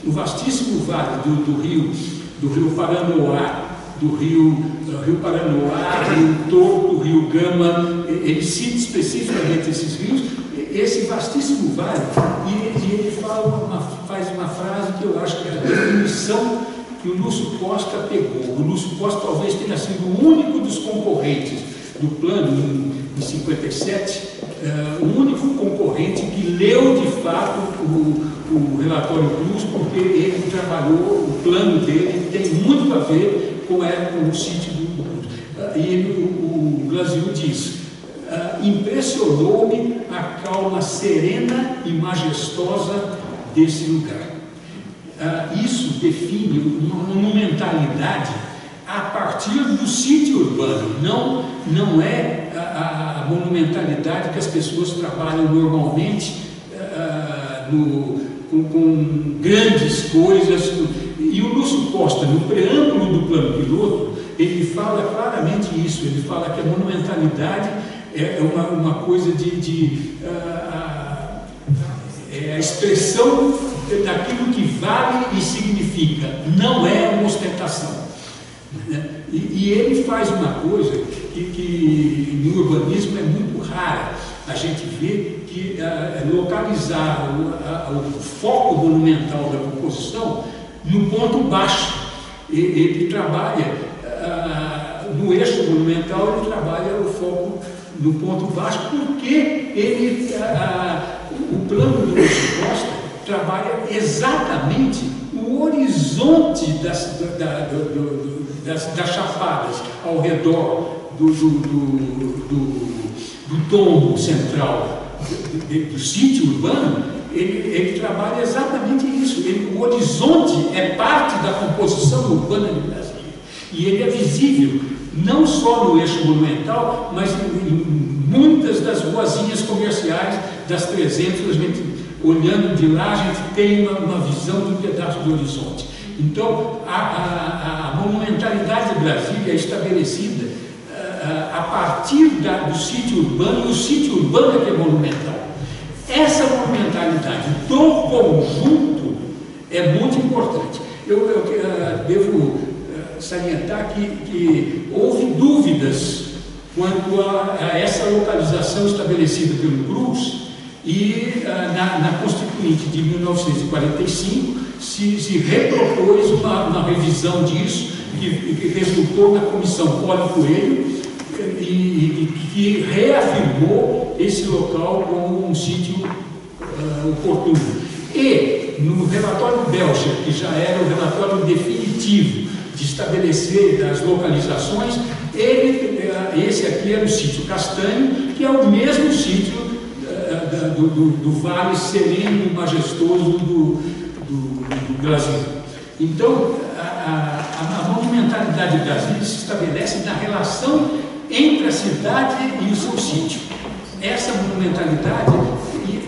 o vastíssimo vale do rio Paranoá, do rio Paranoá, Rio Torto, Rio Gama. Ele cita especificamente esses rios, esse vastíssimo vale, e ele faz uma frase que eu acho que é a definição que o Lúcio Costa pegou. O Lúcio Costa talvez tenha sido o único dos concorrentes do plano, em 57, o único concorrente que leu de fato o relatório Cruz, porque ele trabalhou, o plano dele tem muito a ver com o sítio do Cruz. E o Blasius diz: impressionou-me a calma serena e majestosa desse lugar. Isso define uma monumentalidade a partir do sítio urbano, não é a monumentalidade que as pessoas trabalham normalmente com grandes coisas. E o Lúcio Costa, no preâmbulo do plano piloto, ele fala claramente isso. Ele fala que a monumentalidade é uma coisa é a expressão daquilo que vale e significa, não é uma ostentação. E ele faz uma coisa que no urbanismo é muito rara a gente vê, que localizar o foco monumental da composição no ponto baixo. Ele trabalha no eixo monumental, ele trabalha o foco no ponto baixo, porque o plano do Lúcio Costa trabalha exatamente o horizonte das chapadas ao redor do tombo central do sítio urbano. Ele trabalha exatamente isso. O horizonte é parte da composição urbana de Brasília. E ele é visível não só no eixo monumental, mas em muitas das ruazinhas comerciais das 300. A gente, olhando de lá, a gente tem uma visão de um pedaço do horizonte. Então, a monumentalidade de Brasília é estabelecida a partir do sítio urbano, e o sítio urbano é que é monumental. Essa monumentalidade do conjunto é muito importante. Eu devo salientar que houve dúvidas quanto a essa localização estabelecida pelo Cruz, e na Constituinte de 1945 se repropôs uma revisão disso, que resultou na Comissão Poli Coelho, e que reafirmou esse local como um sítio oportuno. E no relatório Belcher, que já era o relatório definitivo estabelecer as localizações, esse aqui era o sítio Castanho, que é o mesmo sítio do Vale Sereno e Majestoso do Brasil. Então, a monumentalidade de Brasília se estabelece na relação entre a cidade e o seu sítio. Essa monumentalidade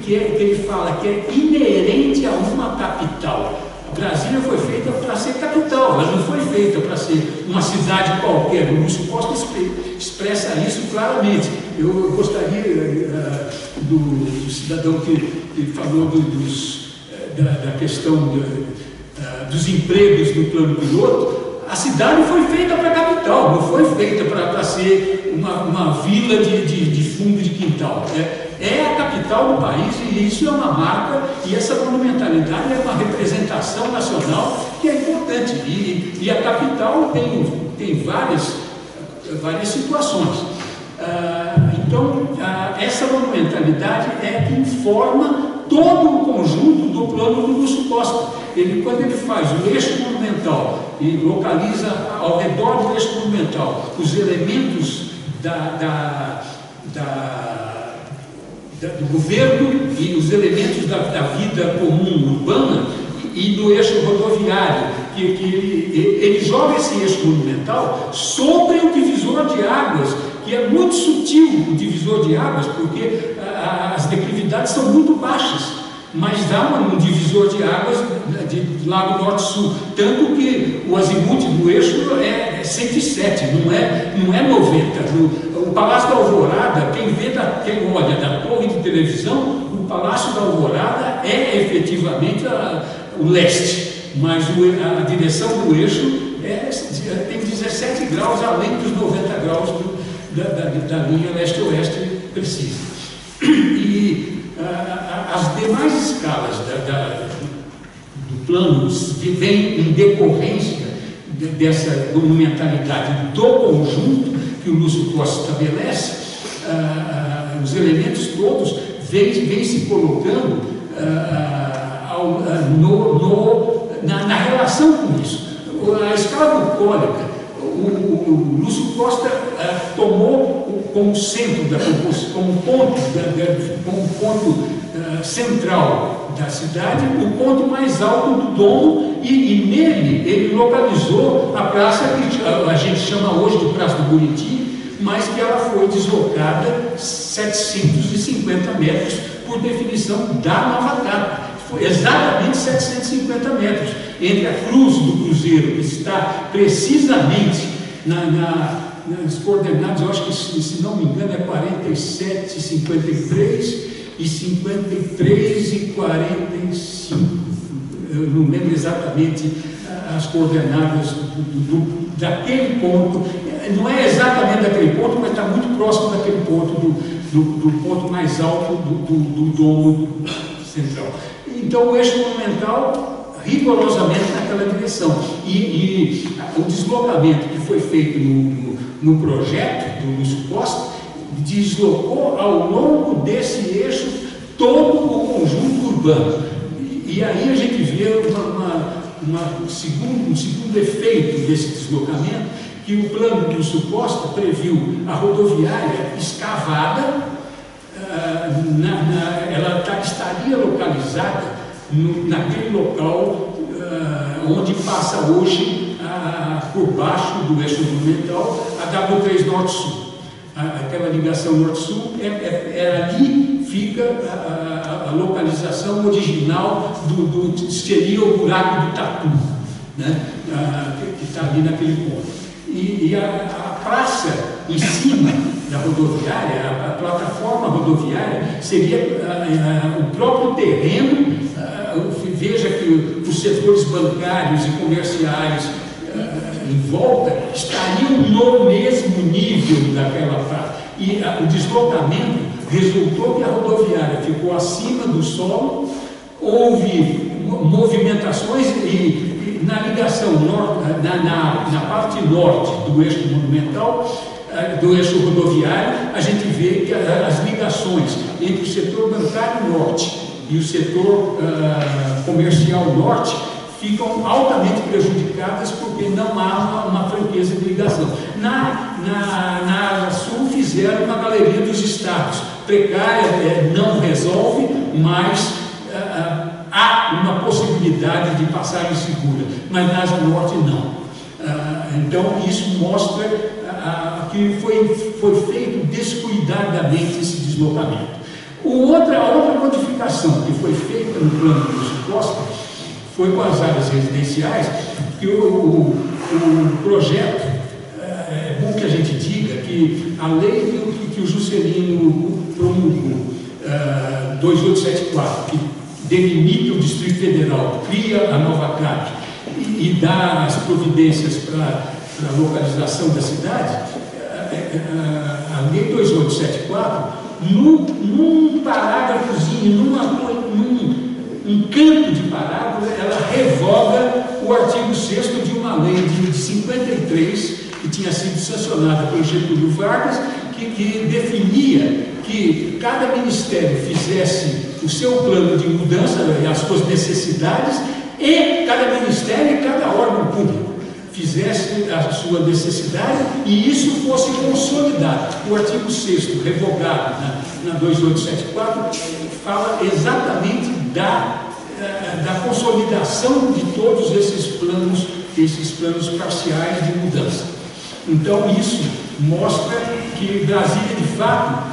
que ele fala que é inerente a uma capital. Brasília foi feita para ser capital, ela não foi feita para ser uma cidade qualquer. O Lúcio Costa expressa isso claramente. Eu gostaria do cidadão que falou da questão dos empregos no plano piloto. A cidade foi feita para a capital, não foi feita para ser uma vila de fundo de quintal. É a capital do país e isso é uma marca, e essa monumentalidade é uma representação nacional que é importante. E a capital tem várias situações. Então, essa monumentalidade é que informa todo o conjunto do plano do Lúcio Costa. Quando ele faz o eixo monumental e localiza ao redor do eixo monumental os elementos do governo e os elementos da vida comum urbana, e no eixo rodoviário, que ele joga esse eixo monumental sobre o divisor de águas, que é muito sutil o divisor de águas, porque as declividades são muito baixas, mas dá um divisor de águas de Lago Norte-Sul, tanto que o azimuth do eixo é 107, não é 90. O Palácio da Alvorada, quem olha da torre de televisão, o Palácio da Alvorada é efetivamente o leste, mas a direção do eixo tem 17 graus além dos 90 graus da linha leste-oeste precisa. E as demais escalas do plano vêm em decorrência dessa monumentalidade do conjunto que o Lúcio Costa estabelece. Os elementos todos vêm se colocando na relação com isso. A escala bucólica, o Lúcio Costa tomou como centro da composição, como ponto central da cidade, o ponto mais alto do domo, e nele ele localizou a praça que a gente chama hoje de Praça do Buriti, mas que ela foi deslocada 750 metros por definição da Nova Capa. Foi exatamente 750 metros entre a cruz do cruzeiro, que está precisamente nas coordenadas, eu acho que, se não me engano, é 47,53 e 53 e 45. Eu não lembro exatamente as coordenadas daquele ponto. Não é exatamente daquele ponto, mas está muito próximo daquele ponto, do ponto mais alto do domo central. Então, o eixo monumental, rigorosamente naquela direção. E o deslocamento que foi feito no projeto do Lúcio Costa deslocou ao longo desse eixo todo o conjunto urbano. E aí a gente vê um segundo efeito desse deslocamento, que o plano do Lúcio Costa previu a rodoviária escavada, ela estaria localizada naquele local onde passa hoje, por baixo do eixo monumental, a W3 Norte-Sul. Aquela ligação Norte-Sul, ali fica a localização original seria o buraco do Tatu, né? Que está ali naquele ponto. E a praça em cima da rodoviária, a plataforma rodoviária, seria o próprio terreno. Veja que os setores bancários e comerciais em volta estariam no mesmo nível daquela praça. E o deslocamento resultou que a rodoviária ficou acima do solo, houve movimentações e na ligação norte, na parte norte do eixo monumental, do eixo rodoviário, a gente vê que as ligações entre o setor bancário norte e o setor comercial norte ficam altamente prejudicadas porque não há uma franqueza de ligação. Na Asa Sul fizeram uma galeria dos estados, precária, não resolve, mas há uma possibilidade de passagem segura, mas na Asa Norte não. Então isso mostra que foi feito descuidadamente esse deslocamento. A outra modificação que foi feita no plano do Sul Costa foi com as áreas residenciais, que o projeto, é bom que a gente diga que a lei que o Juscelino promulgou, 2874, que delimita o Distrito Federal, cria a nova CAP e dá as providências para a localização da cidade, a lei 2874, num parágrafozinho, num canto de parágrafo, ela revoga o artigo 6º de uma lei de 53, que tinha sido sancionada pelo Getúlio Vargas, que definia que cada ministério fizesse o seu plano de mudança e as suas necessidades, e cada ministério e cada órgão público fizesse a sua necessidade e isso fosse consolidado. O artigo 6º, revogado na 2874, fala exatamente da consolidação de todos esses planos parciais de mudança. Então, isso mostra que Brasília, de fato,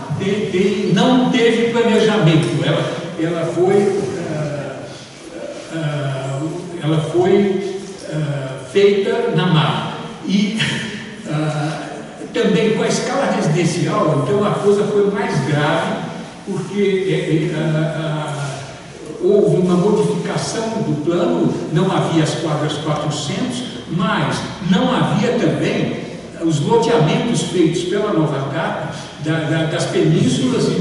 não teve planejamento. Ela foi feita na marra. E também com a escala residencial, então a coisa foi mais grave, porque houve uma modificação do plano, não havia as quadras 400, mas não havia também os loteamentos feitos pela Nova CAP, das penínsulas e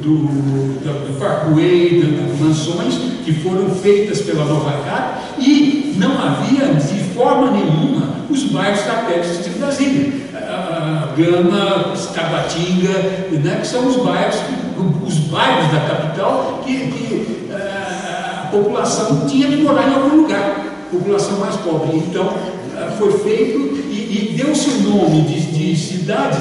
do Parkway, das mansões que foram feitas pela Nova CAP, e não havia de forma nenhuma os bairros satélites de Brasília, Gama, Tabatinga, né, que são os bairros da capital que a população tinha que morar em algum lugar, população mais pobre. Então foi feito e deu-se o nome de cidade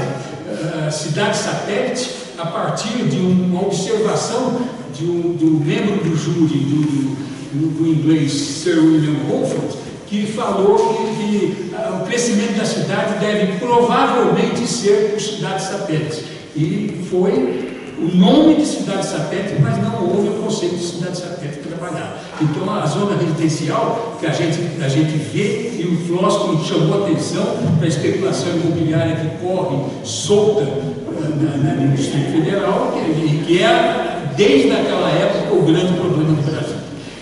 satélite a partir de uma observação de um membro do júri do inglês Sir William Holford, que falou que o crescimento da cidade deve provavelmente ser por cidades satélites. E foi o nome de cidade satélite, mas não houve o conceito de cidade satélite trabalhado. Então a zona residencial que a gente vê, e o Flosco chamou a atenção para a especulação imobiliária que corre solta no Distrito Federal, que é, desde aquela época, o grande problema do Brasil.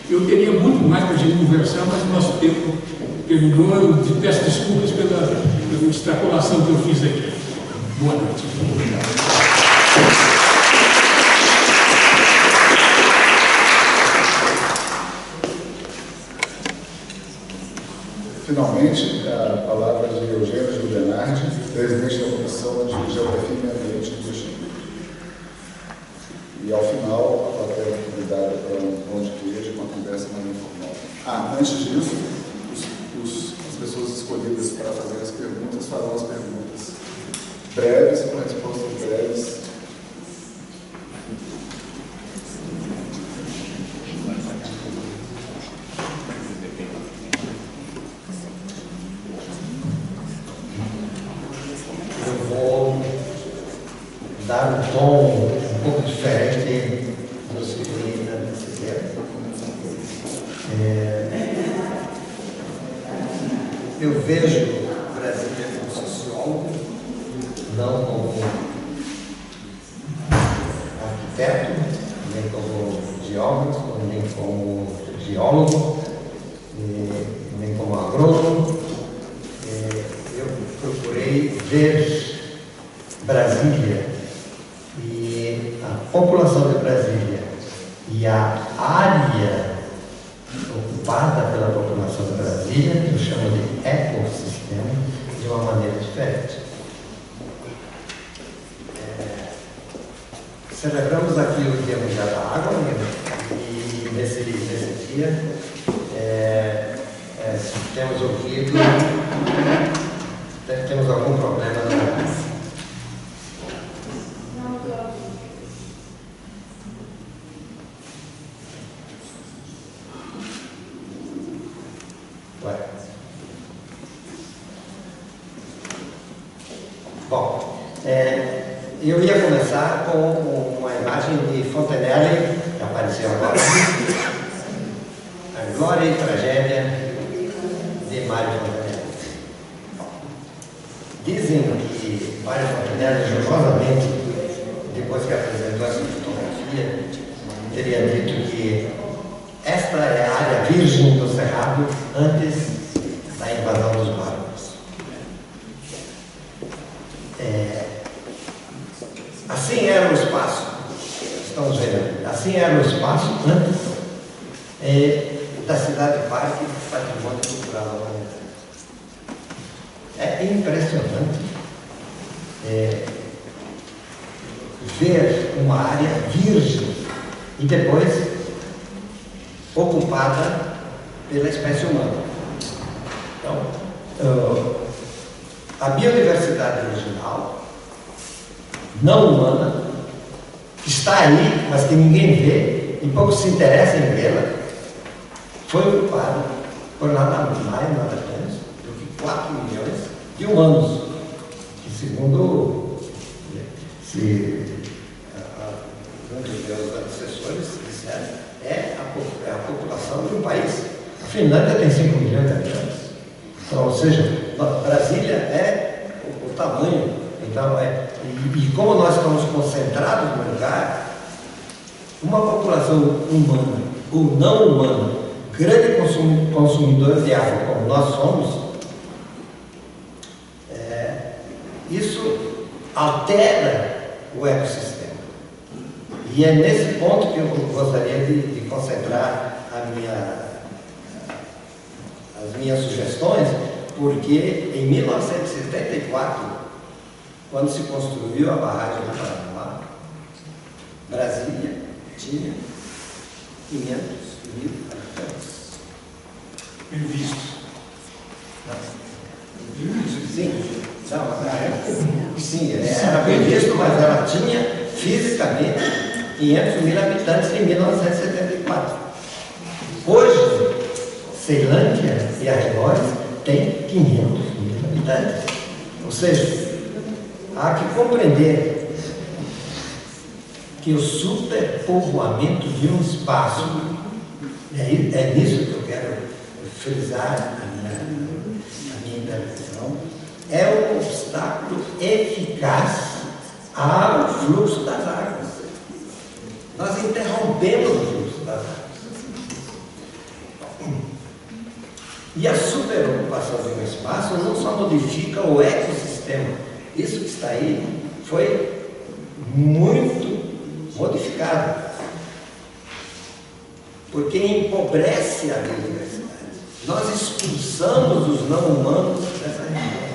Eu teria muito mais para a gente conversar, mas o nosso tempo terminou. Eu peço desculpas pela extrapolação que eu fiz aqui. Boa noite. Obrigado. Finalmente, a palavra de Eugênio Judenardi, presidente da Comissão de Geografia e Meio Ambiente do Egito. E ao final, a plateia é convidada para um pão de queijo, uma conversa mais informal. Antes disso, as pessoas escolhidas para fazer as perguntas farão as perguntas breves, com respostas breves. Dar um tom um pouco diferente do que eu vejo o Brasil como sociólogo, não como arquiteto, nem como geógrafo, nem como geólogo, nem como agrônomo. Eu procurei ver Brasília e a população de Brasília e a área ocupada pela população de Brasília, que eu chamo de ecossistema, de uma maneira diferente. Celebramos aqui o Dia Mundial da Água, e nesse dia temos ouvido, temos algum problema na Bom, eu ia começar com uma imagem de Fontenelle, que apareceu agora, A Glória e Tragédia de Mário Fontenelle. Dizem que Mário Fontenelle, jocosamente, depois que apresentou essa fotografia, teria dito que esta é a área virgem do Cerrado antes da invasão dos bárbaros. Assim era o espaço, estamos vendo, assim era o espaço antes da cidade-parque do Patrimônio Cultural da Humanidade. É impressionante ver uma área virgem e depois ocupada pela espécie humana. Então, a biodiversidade original, não humana, que está aí, mas que ninguém vê e pouco se interessa em vê-la, foi ocupada por nada mais, nada menos do que 4 milhões de humanos, que segundo muitos de meus antecessores disseram, é a população de um país. A Finlândia tem 5 milhões de habitantes. Então, ou seja, Brasília é o tamanho. Então, e como nós estamos concentrados no lugar, uma população humana ou não humana, grande consumidor de água, como nós somos, isso altera o ecossistema. E é nesse ponto que eu gostaria de concentrar as minhas sugestões, porque em 1974, quando se construiu a barragem do Paranoá, Brasília tinha 500 mil habitantes. Previsto. Sim, era previsto, mas ela tinha fisicamente 500 mil habitantes em 1974. Hoje, Ceilândia e Arredores têm 500 mil habitantes. Ou seja, há que compreender que o superpovoamento de um espaço, é nisso que eu quero frisar a minha intervenção, é um obstáculo eficaz ao fluxo das águas. Nós interrompemos o fluxo das águas. E a superocupação de um espaço não só modifica o ecossistema, isso que está aí foi muito modificado, porque empobrece a biodiversidade. Nós expulsamos os não humanos dessa região.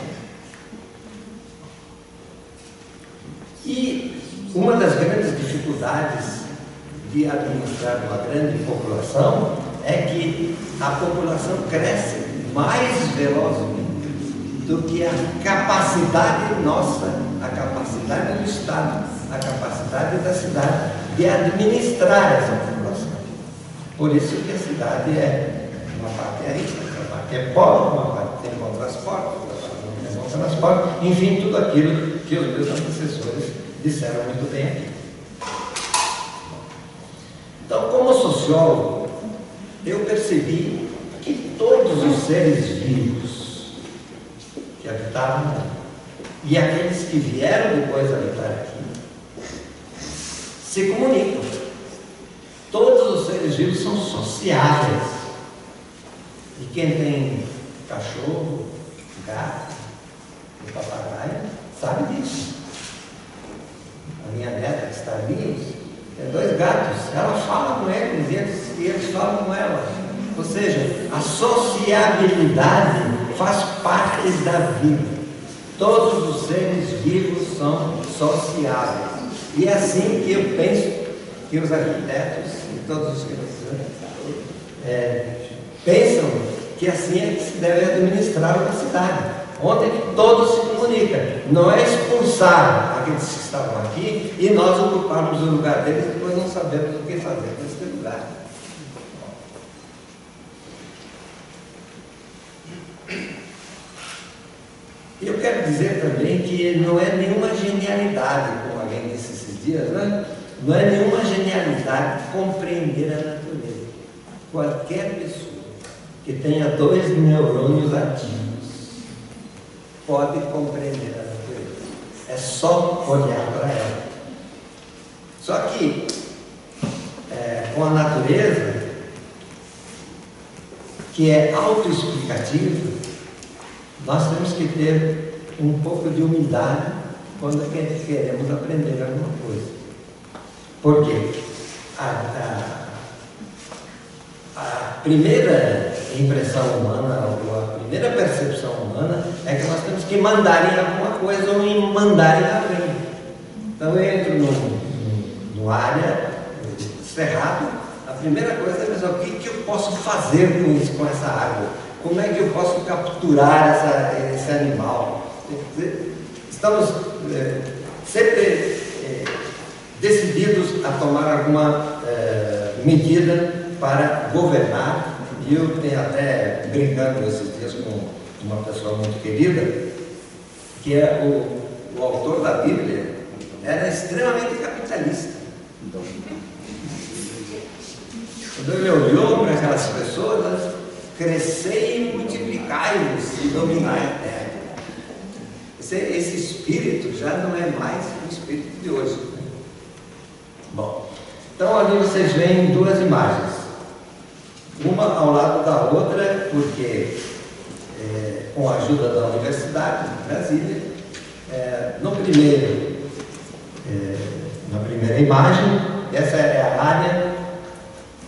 E uma das grandes dificuldades de administrar uma grande população é que a população cresce mais velozmente do que a capacidade nossa, a capacidade do Estado, a capacidade da cidade de administrar essa população. Por isso que a cidade uma parte é rica, outra parte é pobre, uma parte tem bom transporte, outra parte não tem bom transporte, enfim, tudo aquilo que os meus antecessores disseram muito bem aqui. Então, como sociólogo, eu percebi que todos os seres vivos que habitavam e aqueles que vieram depois habitar aqui se comunicam. Todos os seres vivos são sociáveis. E quem tem cachorro, gato e papagaio sabe disso. A minha neta que está ali tem 2 gatos. Ela fala com eles e eles falam com ela. Ou seja, a sociabilidade faz parte da vida. Todos os seres vivos são sociáveis. E é assim que eu penso que os arquitetos e todos os que pensam que assim é que se deve administrar uma cidade, onde é que todos se comunicam. Não é expulsar aqueles que estavam aqui e nós ocuparmos o lugar deles e depois não sabemos o que fazer nesse lugar. E eu quero dizer também que não é nenhuma genialidade, como alguém disse esses dias, né? Não é nenhuma genialidade compreender a natureza. Qualquer pessoa que tenha 2 neurônios ativos pode compreender a natureza. É só olhar para ela. Só que com a natureza, que é autoexplicativa, nós temos que ter um pouco de humildade quando queremos aprender alguma coisa. Por quê? A primeira impressão humana, ou a primeira percepção humana, é que nós temos que mandar em alguma coisa ou em mandar em alguém. Então eu entro numa área cerrado, a primeira coisa é pensar o que eu posso fazer com isso, com essa água. Como é que eu posso capturar esse animal? Estamos sempre decididos a tomar alguma medida para governar. E eu tenho até brincando esses dias com uma pessoa muito querida, que é o autor da Bíblia, era extremamente capitalista. Quando ele olhou para aquelas pessoas, crescei e multiplicai-vos e dominai a terra. Esse espírito já não é mais o espírito de hoje. Bom, então ali vocês veem 2 imagens, uma ao lado da outra, porque com a ajuda da Universidade de Brasília, na primeira imagem, essa é a área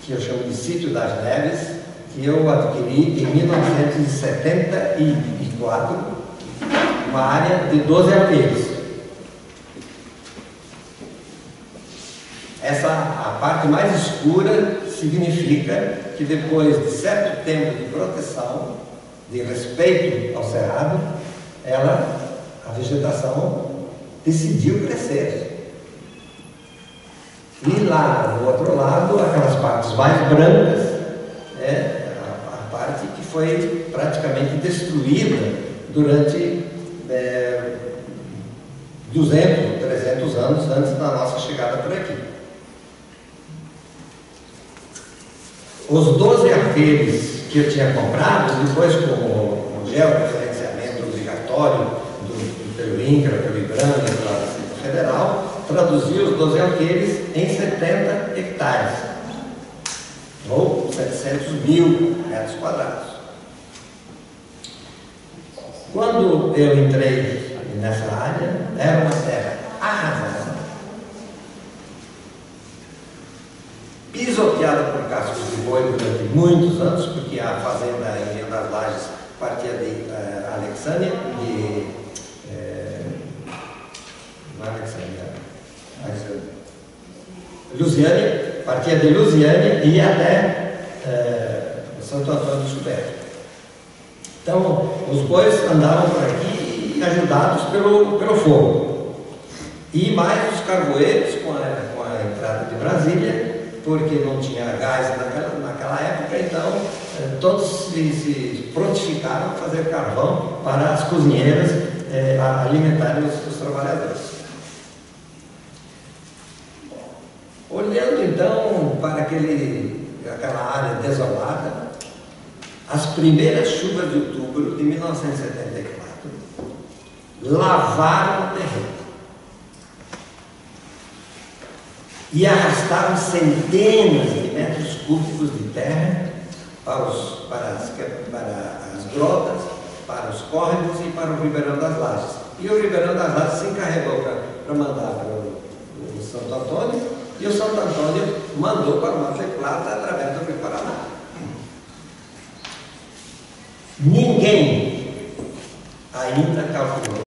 que eu chamo de Sítio das Neves, que eu adquiri em 1974, uma área de 12 alqueires. A parte mais escura significa que depois de certo tempo de proteção, de respeito ao cerrado, a vegetação decidiu crescer. E lá do outro lado, aquelas partes mais brancas, a parte que foi praticamente destruída durante 200, 300 anos antes da nossa chegada por aqui. Os 12 alqueires que eu tinha comprado, depois com o georreferenciamento obrigatório pelo INCRA, pelo IBRAM e pela Receita Federal, traduzia os 12 alqueires em 70 hectares, ou 700.000 metros quadrados. Quando eu entrei nessa área, era uma terra arrasada, pisoteada por cascos de boi durante muitos anos, porque a fazenda em Rio das Lajes partia de Alexânia, Lusiânia, partia de Lusiânia e ia até Santo Antônio do Subeto. Então, os bois andavam por aqui ajudados pelo fogo. E mais os carvoeiros com a entrada de Brasília, porque não tinha gás naquela época, então todos se prontificaram a fazer carvão para as cozinheiras alimentarem os trabalhadores. Olhando então para aquela área desolada, as primeiras chuvas de outubro de 1974 lavaram o terreno e arrastaram centenas de metros cúbicos de terra para as grotas, para os córregos e para o Ribeirão das Lajes. E o Ribeirão das Lajes se encarregou para mandar para o Santo Antônio, e o Santo Antônio mandou para o Mar del Plata através do Rio Paraná. Ninguém ainda calculou